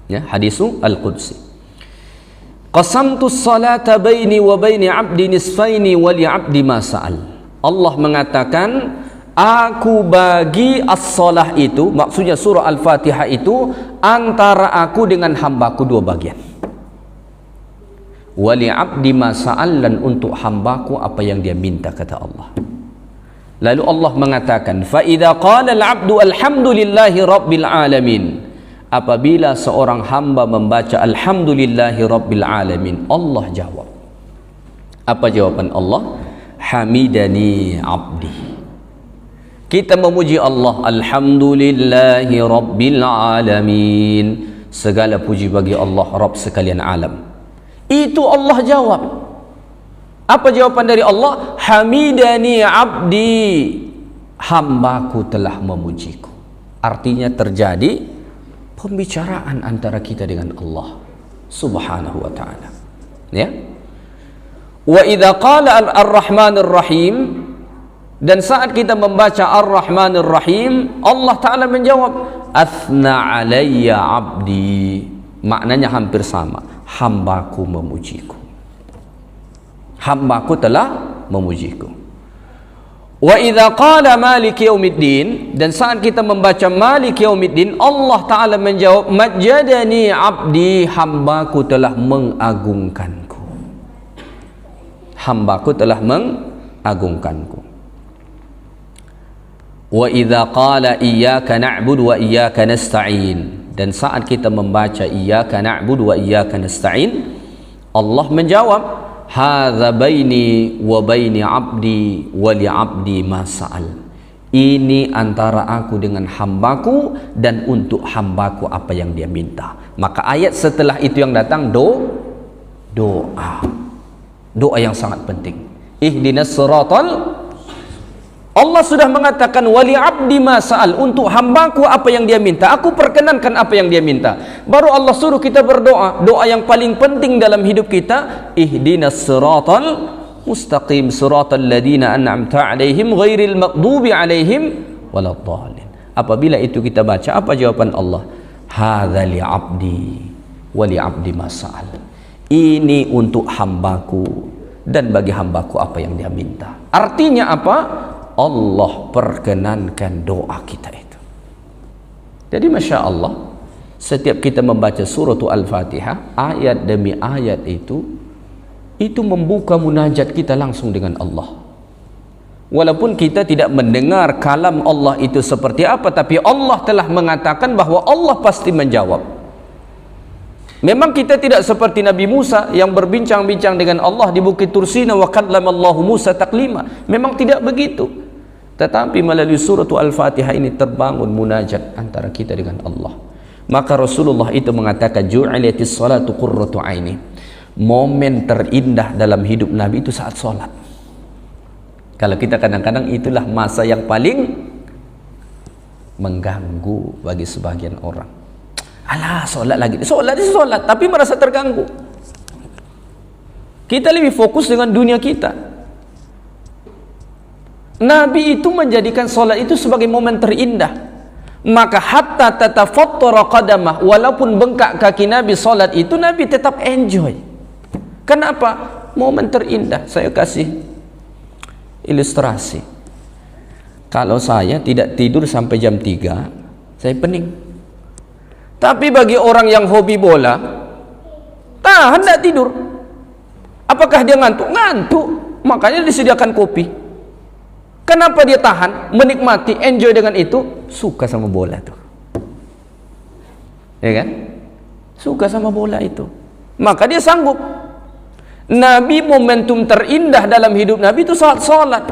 Ya, hadisul al-qudsi. Qasamtu as-salata baini wa baini 'abdi nisfaini wa li 'abdi ma sa'al. Allah mengatakan, aku bagi as-salah itu, maksudnya surah Al-Fatihah itu, antara aku dengan hambaku dua bagian. Wali abdi masa'al, dan untuk hambaku apa yang dia minta, kata Allah. Lalu Allah mengatakan, fa idza qala al-'abdu alhamdulillahi rabbil alamin, apabila seorang hamba membaca alhamdulillahi rabbil alamin, Allah jawab. Apa jawaban Allah? Hamidani abdi. Kita memuji Allah, alhamdulillahi rabbil alamin, segala puji bagi Allah, Rabb sekalian alam. Itu Allah jawab. Apa jawaban dari Allah? Hamidani abdi, hambaku telah memujiku. Artinya terjadi pembicaraan antara kita dengan Allah subhanahu wa ta'ala. Ya. Wa idza qala ar-rahmanir rahim, dan saat kita membaca ar-rahmanir rahim, Allah Ta'ala menjawab, athna alayya abdi. Maknanya hampir sama, hambaku memujiku, hambaku telah memujiku. Wa idza qala maliki yaumiddin, dan saat kita membaca maliki yaumiddin, Allah Ta'ala menjawab, majjadani abdi, hambaku telah mengagungkanku, hambaku telah mengagungkanku. Wa idza qala iyyaka na'budu wa iyyaka nasta'in, dan saat kita membaca iyyaka na'budu wa iyyaka nasta'in, Allah menjawab, hadza baini wa baini abdi wa li abdi ma sa'al. Ini antara aku dengan hambaku, dan untuk hambaku apa yang dia minta. Maka ayat setelah itu yang datang doa. Doa yang sangat penting. Ihdinas siratal, Allah sudah mengatakan wali abdi ma sa'al, untuk hambaku apa yang dia minta, aku perkenankan apa yang dia minta. Baru Allah suruh kita berdoa. Doa yang paling penting dalam hidup kita, ihdinas siratal mustaqim, siratal ladina an'amta alaihim ghairil maghdubi alaihim waladdallin. Apabila itu kita baca, apa jawaban Allah? Hadza li abdi wa li abdi ma sa'al. Ini untuk hambaku, dan bagi hambaku apa yang dia minta. Artinya apa? Allah perkenankan doa kita itu. Jadi Masya Allah, setiap kita membaca surah Al-Fatihah, ayat demi ayat itu membuka munajat kita langsung dengan Allah. Walaupun kita tidak mendengar kalam Allah itu seperti apa, tapi Allah telah mengatakan bahwa Allah pasti menjawab. Memang kita tidak seperti Nabi Musa yang berbincang-bincang dengan Allah di Bukit Tursina, wa kallamallahu Musa taklima. Memang tidak begitu. Tetapi melalui surah Al-Fatihah ini terbangun munajat antara kita dengan Allah. Maka Rasulullah itu mengatakan, ju'ilatis salatu qurratu aini. Momen terindah dalam hidup Nabi itu saat sholat. Kalau kita kadang-kadang itulah masa yang paling mengganggu bagi sebagian orang. Alah, sholat lagi. Sholat, tapi merasa terganggu. Kita lebih fokus dengan dunia kita. Nabi itu menjadikan sholat itu sebagai momen terindah. Maka hatta tatafattara qadamah, walaupun bengkak kaki Nabi sholat itu, Nabi tetap enjoy. Kenapa? Momen terindah. Saya kasih ilustrasi. Kalau saya tidak tidur sampai jam 3, saya pening. Tapi bagi orang yang hobi bola, tahan tidak tidur. Apakah dia ngantuk? Ngantuk. Makanya disediakan kopi. Kenapa dia tahan, menikmati, enjoy dengan itu? Suka sama bola tuh, ya kan? Suka sama bola itu, maka dia sanggup. Nabi, momentum terindah dalam hidup Nabi itu saat sholat.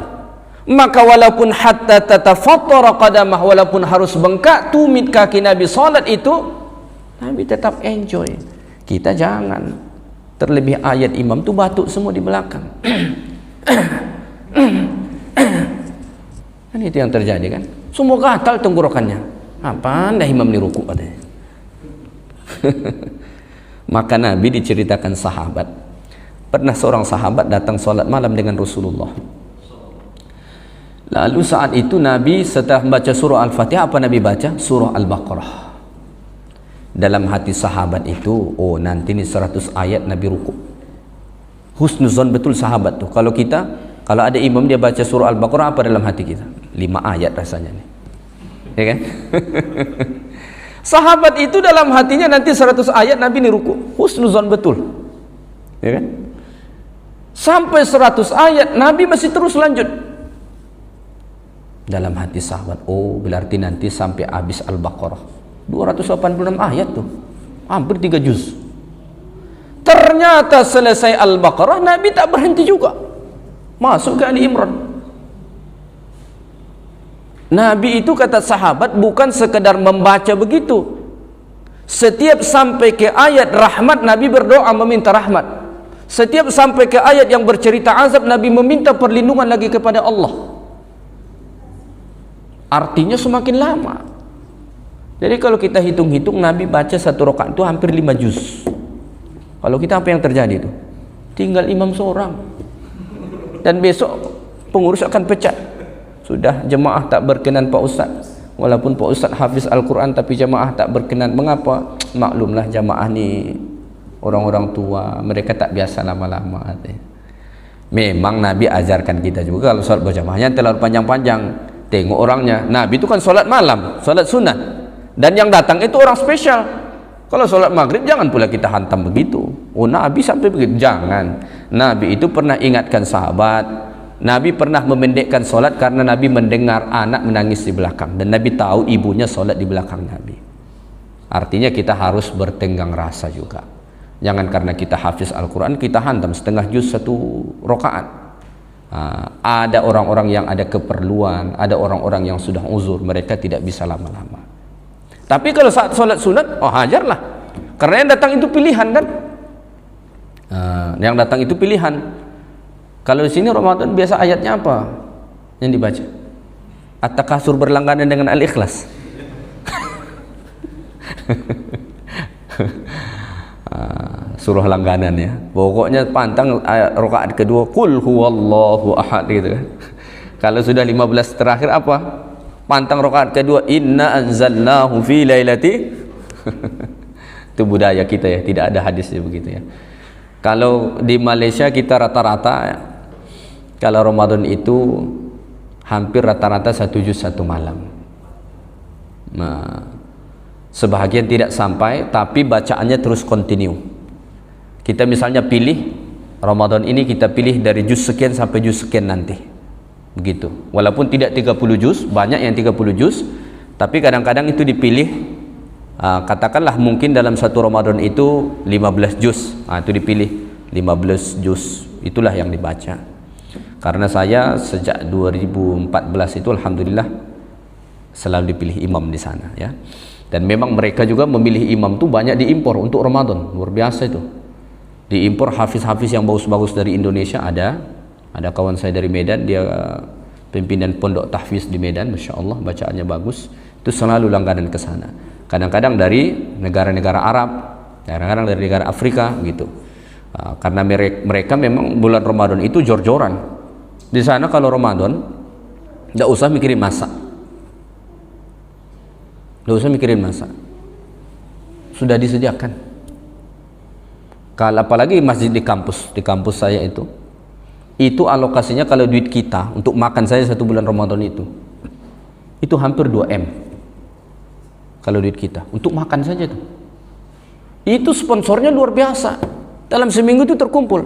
Maka walaupun hatta tatafattara qadamah, walaupun harus bengkak tumit kaki Nabi sholat itu, Nabi tetap enjoy. Kita jangan. Terlebih ayat imam tuh batuk semua di belakang. Kan itu yang terjadi kan? Semua gatal tenggorokannya. Apaan dah imam ni rukuk katanya. Maka Nabi diceritakan sahabat, Pernah seorang sahabat datang sholat malam dengan Rasulullah. Lalu saat itu Nabi setelah membaca surah Al-Fatihah, apa Nabi baca? Surah Al-Baqarah. Dalam hati sahabat itu, oh nanti ini 100 ayat Nabi ruku. Husnuzon betul sahabat tuh. Kalau ada imam dia baca surah Al-Baqarah, apa dalam hati kita? 5 ayat rasanya nih. Ya kan? Sahabat itu dalam hatinya nanti 100 ayat Nabi ini ruku. Husnuzon betul. Ya kan? Sampai 100 ayat Nabi masih terus lanjut. Dalam hati sahabat, oh berarti nanti sampai habis Al-Baqarah 286 ayat tuh, hampir 3 juz. Ternyata selesai Al-Baqarah Nabi tak berhenti juga, masuk ke Ali Imran. Nabi itu kata sahabat bukan sekedar membaca begitu, setiap sampai ke ayat rahmat Nabi berdoa meminta rahmat. Setiap sampai ke ayat yang bercerita azab Nabi meminta perlindungan lagi kepada Allah. Artinya semakin lama. Jadi kalau kita hitung-hitung Nabi baca satu rakaat itu hampir 5 juz. Kalau kita apa yang terjadi itu? Tinggal imam seorang. Dan besok pengurus akan pecat. Sudah jemaah tak berkenan Pak Ustaz. Walaupun Pak Ustaz hafiz Al-Quran tapi jemaah tak berkenan. Mengapa? Maklumlah jemaah ni orang-orang tua, mereka tak biasa lama-lama. Memang Nabi ajarkan kita juga kalau sholat berjamaahnya terlalu panjang-panjang. Tengok orangnya. Nabi itu kan sholat malam, sholat sunat, dan yang datang itu orang spesial. Kalau sholat maghrib jangan pula kita hantam begitu. Oh Nabi sampai begitu? Jangan. Nabi itu pernah ingatkan sahabat. Nabi pernah memendekkan sholat karena Nabi mendengar anak menangis di belakang, dan Nabi tahu ibunya sholat di belakang Nabi. Artinya kita harus bertenggang rasa juga. Jangan karena kita hafiz Al-Quran kita hantam setengah juz satu rakaat. Ada orang-orang yang ada keperluan, ada orang-orang yang sudah uzur, mereka tidak bisa lama-lama. Tapi kalau saat sholat sunat, oh hajarlah, karena yang datang itu pilihan kan. Yang datang itu pilihan. Kalau di sini Ramadan biasa ayatnya apa yang dibaca? At-Takasur berlangganan dengan Al-Ikhlas. Surah langganan ya. Pokoknya pantang rakaat kedua qul huwallahu ahad gitu kan. Kalau sudah 15 terakhir apa? Pantang rakaat kedua inna anzalnahu fi lailati. Itu budaya kita ya, tidak ada hadisnya begitu ya. Kalau di Malaysia kita rata-rata kalau Ramadan itu hampir rata-rata 1 juz 1 malam. Nah, sebahagian tidak sampai tapi bacaannya terus continue. Kita misalnya pilih Ramadan ini, kita pilih dari juz sekian sampai juz sekian nanti, begitu. Walaupun tidak 30 juz, banyak yang 30 juz, tapi kadang-kadang itu dipilih. Katakanlah mungkin dalam satu Ramadan itu 15 juz, itu dipilih 15 juz, itulah yang dibaca. Karena saya sejak 2014 itu alhamdulillah selalu dipilih imam di sana ya. Dan memang mereka juga memilih imam tuh banyak diimpor untuk Ramadan, luar biasa itu. Diimpor hafiz-hafiz yang bagus-bagus dari Indonesia ada kawan saya dari Medan, dia pimpinan pondok tahfiz di Medan, Masya Allah bacaannya bagus, itu selalu langganan ke sana. Kadang-kadang dari negara-negara Arab, kadang-kadang dari negara Afrika gitu. Karena mereka memang bulan Ramadan itu jor-joran. Di sana kalau Ramadan tidak usah mikirin masak, sudah disediakan. Kalau apalagi masjid di kampus saya itu alokasinya kalau duit kita untuk makan saya satu bulan Ramadan itu hampir 2 M. Kalau duit kita untuk makan saja itu sponsornya luar biasa. Dalam seminggu itu terkumpul.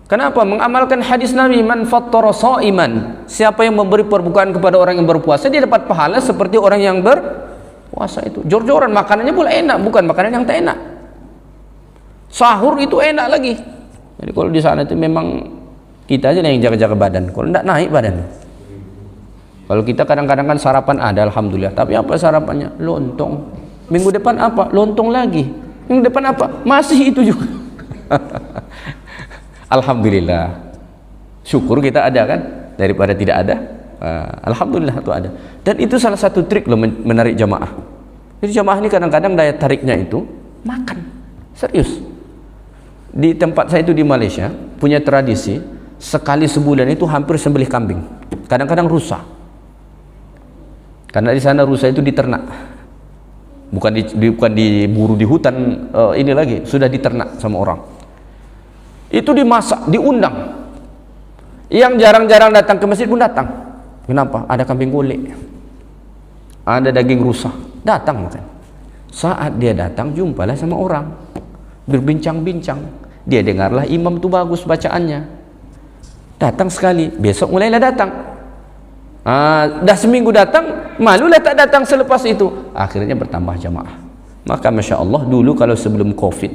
Kenapa? Mengamalkan hadis Nabi, man fattara shaiman, siapa yang memberi perbukaan kepada orang yang berpuasa dia dapat pahala seperti orang yang berpuasa itu. Jor-joran, makanannya pula enak, bukan makanan yang tak enak. Sahur itu enak lagi. Jadi kalau di sana itu memang kita aja yang jaga-jaga badan. Kalau tidak naik badan. Kalau kita kadang-kadang kan sarapan ada alhamdulillah, tapi apa sarapannya? Lontong. Minggu depan apa? Lontong lagi. Minggu depan apa? Masih itu juga. Alhamdulillah. Syukur kita ada kan daripada tidak ada. Alhamdulillah itu ada. Dan itu salah satu trik loh menarik jamaah. Jadi jamaah ini kadang-kadang daya tariknya itu makan. Serius. di tempat saya itu di Malaysia punya tradisi sekali sebulan itu hampir sembelih kambing, kadang-kadang rusa, karena di sana rusa itu diternak, bukan diburu di hutan, ini lagi sudah diternak sama orang. Itu dimasak, diundang. Yang jarang-jarang datang ke masjid pun datang. Kenapa? Ada kambing golek, ada daging rusa, datang makan. Saat dia datang, jumpalah sama orang, berbincang-bincang. Dia dengarlah imam tu bagus bacaannya. Datang sekali, besok mulailah datang. Dah seminggu datang, malulah tak datang selepas itu. Akhirnya bertambah jamaah. Maka Masya Allah, dulu kalau sebelum Covid,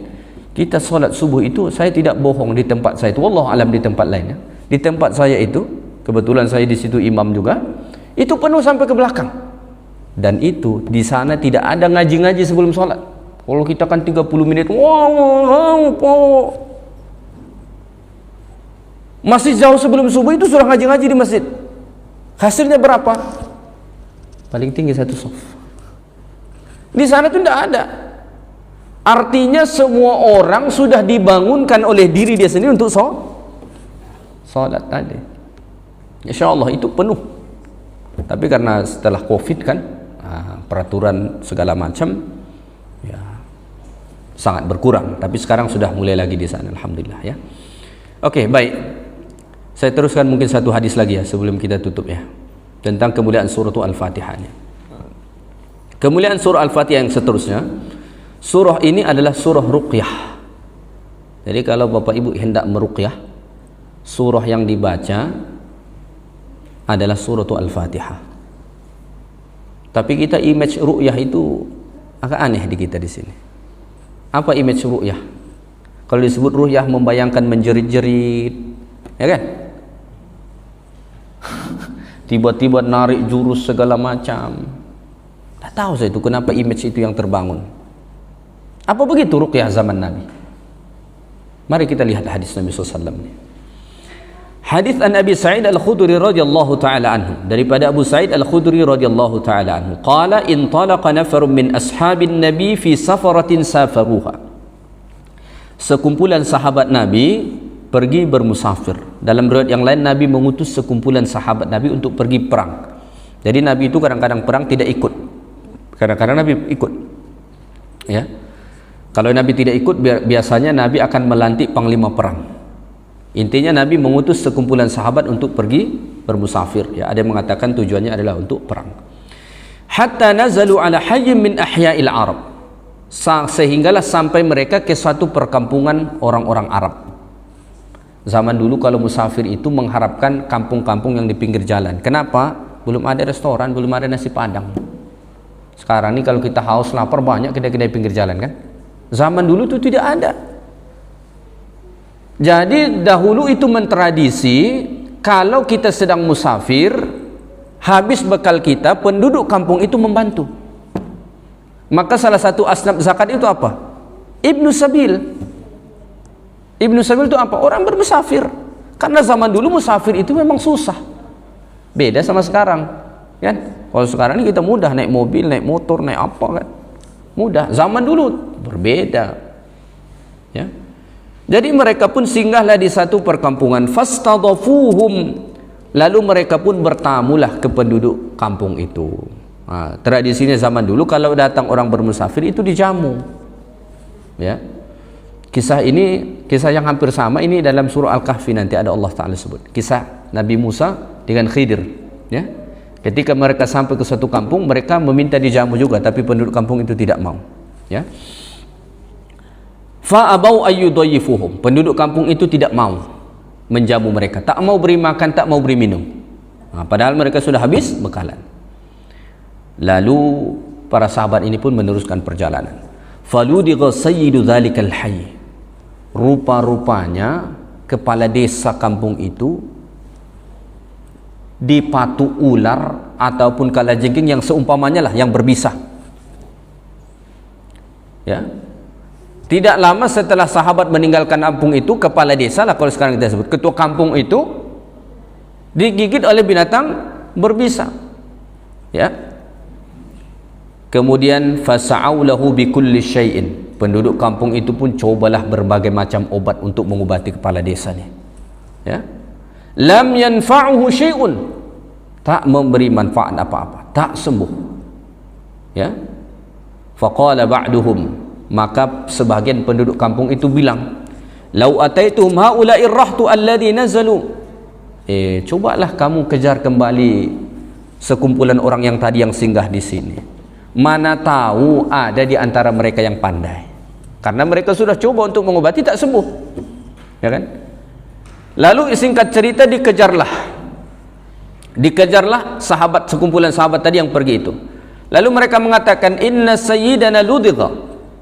kita solat subuh itu, saya tidak bohong, di tempat saya itu, wallahu alam di tempat lainnya, di tempat saya itu, kebetulan saya di situ imam juga, itu penuh sampai ke belakang. Dan itu di sana tidak ada ngaji-ngaji sebelum solat. Kalau kita kan 30 menit, masih jauh sebelum subuh itu sudah ngaji-ngaji di masjid. Hasilnya berapa? Paling tinggi satu sof. Di sana itu tidak ada. Artinya semua orang sudah dibangunkan oleh diri dia sendiri untuk solat tadi. Insya Allah itu penuh. Tapi karena setelah Covid kan, peraturan segala macam, ya sangat berkurang. Tapi sekarang sudah mulai lagi di sana, alhamdulillah ya. Oke, baik. Saya teruskan mungkin satu hadis lagi ya sebelum kita tutup ya, tentang kemuliaan surah Al-Fatihah. Kemuliaan surah Al-Fatihah yang seterusnya, surah ini adalah surah ruqyah. Jadi kalau Bapak Ibu hendak meruqyah, surah yang dibaca adalah surah Al-Fatihah. Tapi kita image ruqyah itu agak aneh di kita di sini. Apa image ruqyah? Kalau disebut ruqyah membayangkan menjerit-jerit, ya kan? Tiba-tiba narik jurus segala macam. Tak tahu saya itu kenapa image itu yang terbangun. Apa begitu ruqyah zaman Nabi? Mari kita lihat hadis Nabi SAW. Hadis an Abi Sa'id Al-Khudri radhiyallahu taala anhu, daripada Abu Sa'id Al-Khudri radhiyallahu taala anhu, qala intalaqa nafarun min ashabin Nabi fi safaratin safaruha. Sekumpulan sahabat Nabi pergi bermusafir. Dalam riwayat yang lain, Nabi mengutus sekumpulan sahabat Nabi untuk pergi perang. Jadi Nabi itu kadang-kadang perang tidak ikut, kadang-kadang Nabi ikut, ya. Kalau Nabi tidak ikut, biasanya Nabi akan melantik panglima perang. Intinya Nabi mengutus sekumpulan sahabat untuk pergi bermusafir, ya. Ada yang mengatakan tujuannya adalah untuk perang. Hatta nazalu ala hayyin min ahya'il Arab, sehinggalah sampai mereka ke suatu perkampungan orang-orang Arab. Zaman dulu kalau musafir itu mengharapkan kampung-kampung yang di pinggir jalan. Kenapa? Belum ada restoran, belum ada nasi padang. Sekarang ini kalau kita haus lapar, banyak kedai-kedai pinggir jalan kan. Zaman dulu itu tidak ada. Jadi dahulu itu mentradisi, kalau kita sedang musafir, habis bekal kita, penduduk kampung itu membantu. Maka salah satu asnaf zakat itu apa? Ibnu Sabil. Ibnu Sabil itu apa? Orang bermusafir. Karena zaman dulu musafir itu memang susah. Beda sama sekarang, kan? Kalau sekarang ini kita mudah naik mobil, naik motor, naik apa kan? Mudah. Zaman dulu berbeda. Ya. Jadi mereka pun singgahlah di satu perkampungan, fastadhafuhum, lalu mereka pun bertamulah ke penduduk kampung itu. Tradisinya zaman dulu kalau datang orang bermusafir itu dijamu. Ya. Kisah ini kisah yang hampir sama ini dalam surah Al-Kahfi, nanti ada Allah Ta'ala sebut. Kisah Nabi Musa dengan Khidir, ya. Ketika mereka sampai ke suatu kampung, mereka meminta dijamu juga, tapi penduduk kampung itu tidak mau, ya. Fa'abau ayyudayyifuhum, penduduk kampung itu tidak mau menjamu mereka, tak mau beri makan, tak mau beri minum. Padahal mereka sudah habis bekalan. Lalu para sahabat ini pun meneruskan perjalanan. Faludigha sayyidu dzalikal hayy, rupa-rupanya kepala desa kampung itu dipatu ular ataupun kalajengking yang seumpamanya lah, yang berbisa, ya. Tidak lama setelah sahabat meninggalkan kampung itu, kepala desa lah kalau sekarang kita sebut, ketua kampung itu digigit oleh binatang berbisa, ya. Kemudian fasa'au lahu bikulli syai'in, penduduk kampung itu pun cobalah berbagai macam obat untuk mengubati kepala desa ni. Ya. Lam yanfa'uhu syai'un. Tak memberi manfaat apa-apa, tak sembuh. Ya. Faqala ba'duhum, maka sebahagian penduduk kampung itu bilang, "Lau ataituhum haula'ir rahtu alladhi nazalu." Cobalah kamu kejar kembali sekumpulan orang yang tadi yang singgah di sini. Mana tahu ada di antara mereka yang pandai. Karena mereka sudah coba untuk mengobati tak sembuh. Ya kan? Lalu singkat cerita dikejarlah sahabat, sekumpulan sahabat tadi yang pergi itu. Lalu mereka mengatakan, "Inna sayyidana ludhiqa."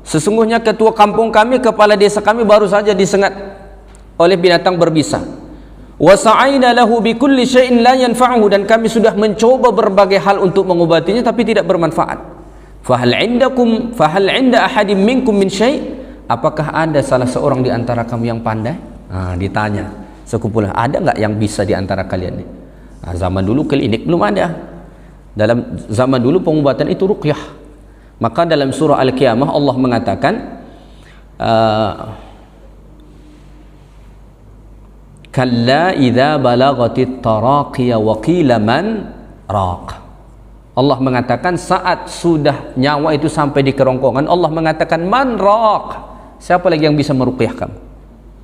Sesungguhnya ketua kampung kami, kepala desa kami baru saja disengat oleh binatang berbisa. Wa sa'aina lahu bi kulli syai'in la yanfa'uhu, dan kami sudah mencoba berbagai hal untuk mengobatinya tapi tidak bermanfaat. Fahal 'inda ahadin minkum min syai'? Apakah ada salah seorang di antara kamu yang pandai? Ditanya sekumpulan, ada enggak yang bisa di antara kalian ni? Zaman dulu klinik belum ada. Dalam zaman dulu pengobatan itu ruqyah. Maka dalam surah Al-Qiyamah Allah mengatakan, kalla idza balagatit taraqiya wa qila man raq. Allah mengatakan saat sudah nyawa itu sampai di kerongkongan, Allah mengatakan man raq. Siapa lagi yang bisa meruqyah kamu?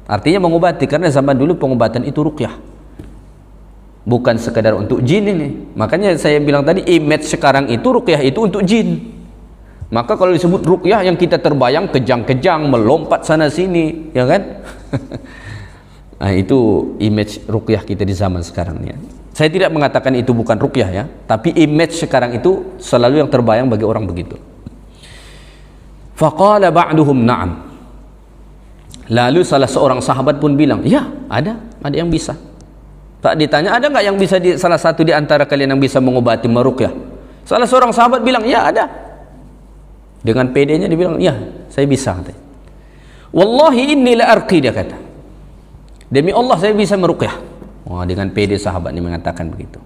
Artinya mengobati, karena zaman dulu pengobatan itu ruqyah. Bukan sekadar untuk jin ini. Makanya saya bilang tadi, image sekarang itu ruqyah itu untuk jin. Maka kalau disebut ruqyah, yang kita terbayang kejang-kejang melompat sana sini, ya kan? Itu image ruqyah kita di zaman sekarang ya. Saya tidak mengatakan itu bukan ruqyah ya, tapi image sekarang itu selalu yang terbayang bagi orang begitu. Faqala ba'duhum na'am. Lalu salah seorang sahabat pun bilang, ya ada yang bisa. Tak ditanya, ada enggak yang bisa salah satu di antara kalian yang bisa mengobati meruqyah? Salah seorang sahabat bilang, ya ada. Dengan pedenya dia bilang, ya saya bisa. Wallahi inni la arqi, dia kata. Demi Allah saya bisa meruqyah. Dengan pede sahabat ini mengatakan begitu.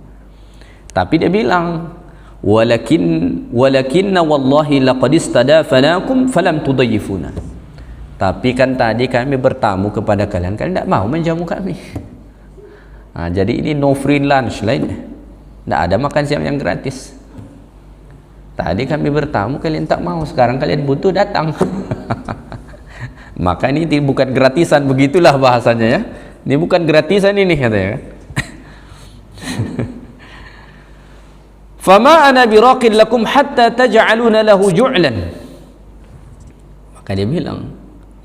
Tapi dia bilang, walakinna wallahi laqad istadafanakum falam tudayyifuna. Tapi kan tadi kami bertamu kepada kalian tidak mau menjamu kami. Jadi ini no free lunch lain. Tidak ada makan siang yang gratis. Tadi kami bertamu, kalian tak mau, sekarang kalian butuh datang. Maka ini bukan gratisan, begitulah bahasanya ya. Ini bukan gratisan ini katanya. Fama ana biraqin lakum hatta taj'aluna lahu ju'lan. Maka dia bilang,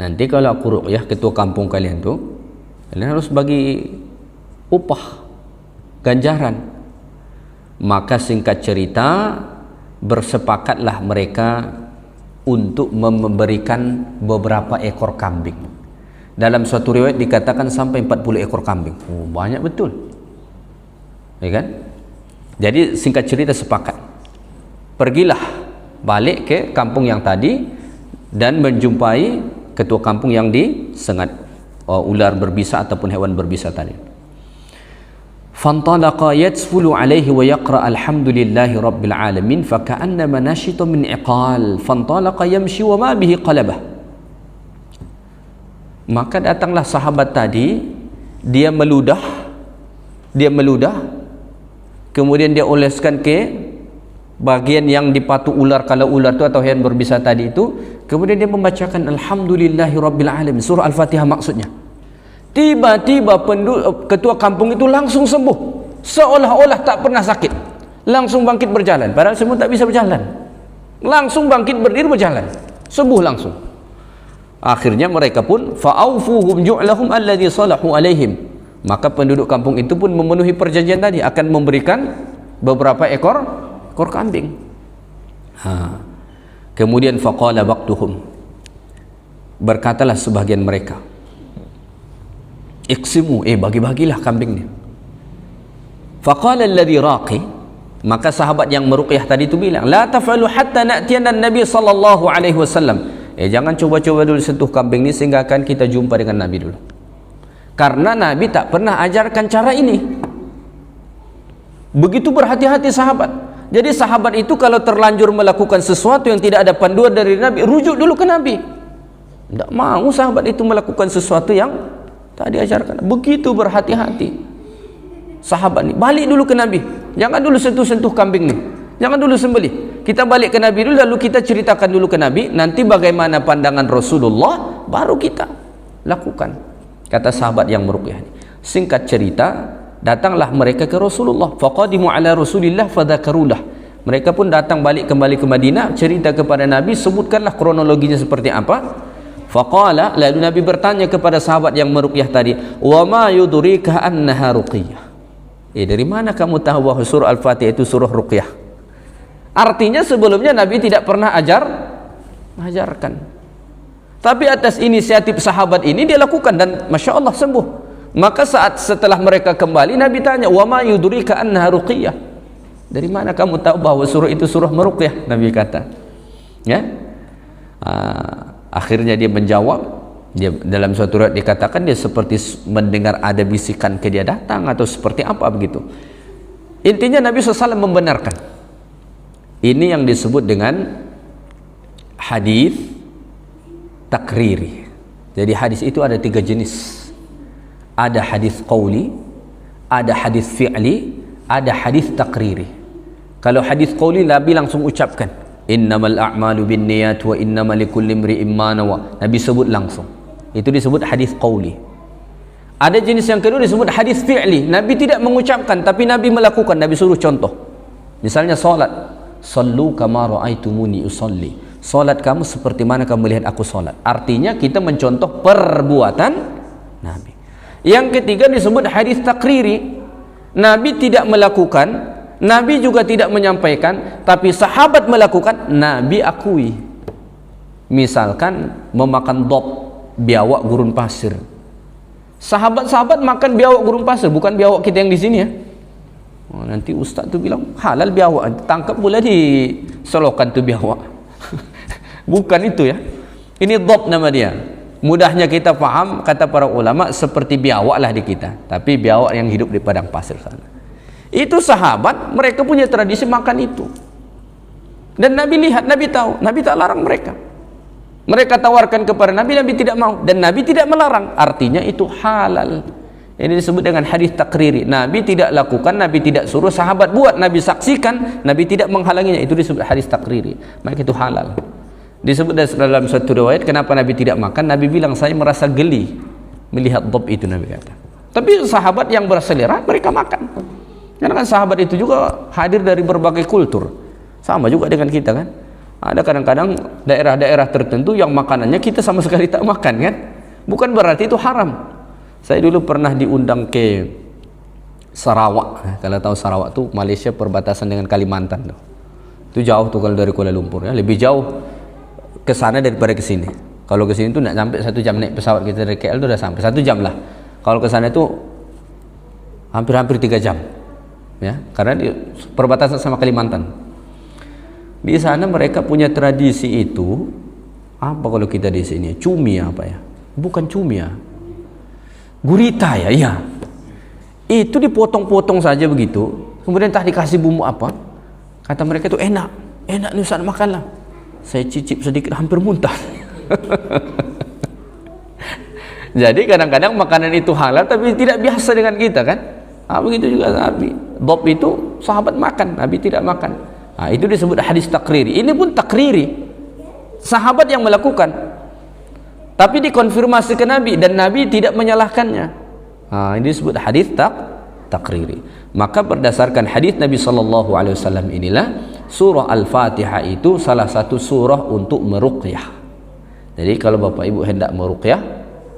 nanti kalau aku ruqyah ketua kampung kalian tuh, kalian harus bagi upah, ganjaran. Maka singkat cerita, bersepakatlah mereka untuk memberikan beberapa ekor kambing. Dalam suatu riwayat dikatakan sampai 40 ekor kambing. Banyak betul, ya kan? Jadi singkat cerita sepakat. Pergilah balik ke kampung yang tadi dan menjumpai ketua kampung yang disengat ular berbisa ataupun hewan berbisa tadi. Fantalaqa yatsfulu alaihi wa yaqra alhamdulillahi rabbil alamin faka'annama nashita min iqal fantalaqa yamshi wa ma bihi qalabah. Maka datanglah sahabat tadi, dia meludah, kemudian dia oleskan ke bagian yang dipatuk ular, kalau ular itu atau hewan berbisa tadi itu, kemudian dia membacakan alhamdulillahi rabbil alamin, surah Al-Fatihah maksudnya. Tiba-tiba ketua kampung itu langsung sembuh, seolah-olah tak pernah sakit, langsung bangkit berjalan, padahal semua tak bisa berjalan, langsung bangkit berdiri berjalan, sembuh langsung. Akhirnya mereka pun fa'aufuhum ju'lahum alladhi salahu alaihim, maka penduduk kampung itu pun memenuhi perjanjian tadi, akan memberikan beberapa ekor kambing. Kemudian faqala baqtuhum, berkatalah sebagian mereka, iqsimu, bagi-bagilah kambingnya. Faqala alladhi raqi, maka sahabat yang meruqyah tadi itu bilang, la taf'alu hatta na'tiyana an-nabi sallallahu alaihi wasallam. Jangan coba-coba dulu sentuh kambing ini sehingga akan kita jumpa dengan Nabi dulu. Karena Nabi tak pernah ajarkan cara ini. Begitu berhati-hati sahabat. Jadi sahabat itu kalau terlanjur melakukan sesuatu yang tidak ada panduan dari Nabi, rujuk dulu ke Nabi. Tidak mau sahabat itu melakukan sesuatu yang tak diajarkan. Begitu berhati-hati sahabat ni. Balik dulu ke Nabi, jangan dulu sentuh-sentuh kambing ni, jangan dulu sembelih. Kita balik ke Nabi dulu, lalu kita ceritakan dulu ke Nabi, nanti bagaimana pandangan Rasulullah, baru kita lakukan. Kata sahabat yang meruqyah ni. Singkat cerita, datanglah mereka ke Rasulullah. Faqadimu ala Rasulillah fadzakarulah. Mereka pun datang balik kembali ke Madinah, cerita kepada Nabi, sebutkanlah kronologinya seperti apa. Faqala, lalu Nabi bertanya kepada sahabat yang meruqyah tadi, wa ma yudrika annaha ruqyah. Dari mana kamu tahu bahwa surah Al-Fatihah itu surah ruqyah? Artinya sebelumnya Nabi tidak pernah ajarkan. Tapi atas inisiatif sahabat ini dia lakukan dan Masya Allah sembuh. Maka setelah mereka kembali, Nabi tanya, wa ma yudrika annaha ruqyah. Dari mana kamu tahu bahwa surah itu surah meruqyah? Nabi kata. Ya. Akhirnya dia menjawab. Dia dalam suatu riwayat dikatakan dia seperti mendengar ada bisikan ke dia datang atau seperti apa begitu. Intinya Nabi SAW membenarkan. Ini yang disebut dengan hadis takriri. Jadi hadis itu ada 3 jenis. Ada hadis qauli, ada hadis fi'li, ada hadis takriri. Kalau hadis qauli, Nabi langsung ucapkan, innamal a'malu binniyat wa innamal likulli imri'in ma nawa. Nabi sebut langsung. Itu disebut hadis qauli. Ada jenis yang kedua disebut hadis fi'li. Nabi tidak mengucapkan tapi Nabi melakukan. Nabi suruh contoh. Misalnya salat, sallu kama ra'aitumuni usalli. Salat kamu seperti mana kamu melihat aku salat. Artinya kita mencontoh perbuatan Nabi. Yang ketiga disebut hadis takriri. Nabi tidak melakukan, Nabi juga tidak menyampaikan, tapi sahabat melakukan, Nabi akui. Misalkan memakan dop, biawak gurun pasir. Sahabat-sahabat makan biawak gurun pasir, bukan biawak kita yang di sini ya. Nanti ustaz tu bilang halal biawak, tangkap pula di selokan tu biawak. Bukan itu ya. Ini dop nama dia. Mudahnya kita faham, kata para ulama, seperti biawak lah di kita, tapi biawak yang hidup di padang pasir sana. Itu sahabat, mereka punya tradisi makan itu. Dan Nabi lihat, Nabi tahu, Nabi tak larang mereka. Mereka tawarkan kepada Nabi, Nabi tidak mau. Dan Nabi tidak melarang, artinya itu halal. Ini disebut dengan hadis takriri. Nabi tidak lakukan, Nabi tidak suruh, sahabat buat, Nabi saksikan, Nabi tidak menghalanginya. Itu disebut hadis takriri. Maka itu halal. Disebut dalam satu riwayat, kenapa Nabi tidak makan? Nabi bilang, saya merasa geli melihat dop itu, Nabi kata. Tapi sahabat yang berselera, mereka makan. Karena kan sahabat itu juga hadir dari berbagai kultur. Sama juga dengan kita kan. Ada kadang-kadang daerah-daerah tertentu yang makanannya kita sama sekali tak makan kan. Bukan berarti itu haram. Saya dulu pernah diundang ke Sarawak. Kalau tahu Sarawak tuh Malaysia perbatasan dengan Kalimantan tuh. Itu jauh tuh kalau dari Kuala Lumpur ya. Lebih jauh ke sana daripada ke sini. Kalau ke sini tuh nak sampai 1 jam naik pesawat kita dari KL tuh udah sampai 1 jam lah. Kalau ke sana itu hampir-hampir 3 jam. Ya, karena di perbatasan sama Kalimantan. Di sana mereka punya tradisi itu apa kalau kita di sini? Cumi apa ya? Bukan cumi ya. Gurita ya, iya. Itu dipotong-potong saja begitu. Kemudian entah dikasih bumbu apa. Kata mereka itu enak. Enak nih Ustaz, makanlah. Saya cicip sedikit hampir muntah. Jadi kadang-kadang makanan itu halal tapi tidak biasa dengan kita kan? Begitu juga Nabi. Dop itu sahabat makan, Nabi tidak makan. Itu disebut hadis takriri. Ini pun takriri. Sahabat yang melakukan. Tapi dikonfirmasi ke Nabi dan Nabi tidak menyalahkannya. Ini disebut hadis takriri. Maka berdasarkan hadis Nabi SAW inilah surah Al-Fatihah itu salah satu surah untuk meruqyah. Jadi kalau Bapak Ibu hendak meruqyah,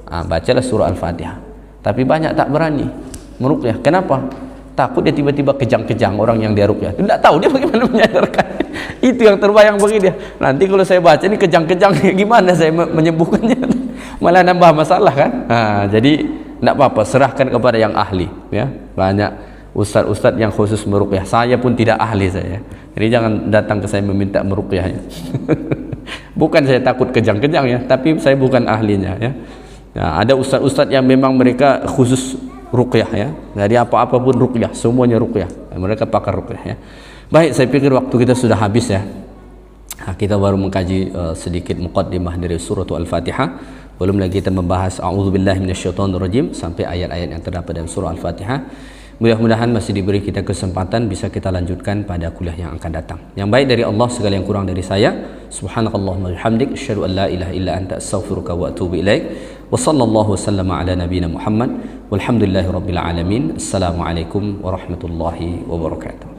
bacalah surah Al-Fatihah. Tapi banyak tak berani meruqyah. Kenapa? Takut dia tiba-tiba kejang-kejang orang yang dia ruqyah. Tidak tahu dia bagaimana menyadarkan. Itu yang terbayang bagi dia. Nanti kalau saya baca ini kejang-kejang, gimana saya menyembuhkannya? Malah nambah masalah kan? Jadi tidak apa-apa, serahkan kepada yang ahli. Ya, banyak ustaz-ustaz yang khusus meruqyah. Saya pun tidak ahli saya. Jadi jangan datang ke saya meminta meruqyahnya. Bukan saya takut kejang-kejang ya, tapi saya bukan ahlinya ya. Ada ustaz-ustaz yang memang mereka khusus ruqyah ya. Jadi apa-apa pun ruqyah, semuanya ruqyah. Mereka pakar ruqyah ya. Baik, saya pikir waktu kita sudah habis ya. Kita baru mengkaji sedikit muqaddimah dari surah Al-Fatihah. Belum lagi kita membahas a'udzubillahi minasyaitonirrajim sampai ayat-ayat yang terdapat dalam surah Al-Fatihah. Mudah-mudahan masih diberi kita kesempatan bisa kita lanjutkan pada kuliah yang akan datang. Yang baik dari Allah, segala yang kurang dari saya. Subhanakallahumma bihamdik, asyhadu an la ilaha illa anta, astaghfiruka wa atubu ilaik. Wa sallallahu wasallama ala nabiyyina Muhammad walhamdulillahi rabbil alamin. Assalamualaikum warahmatullahi wabarakatuh.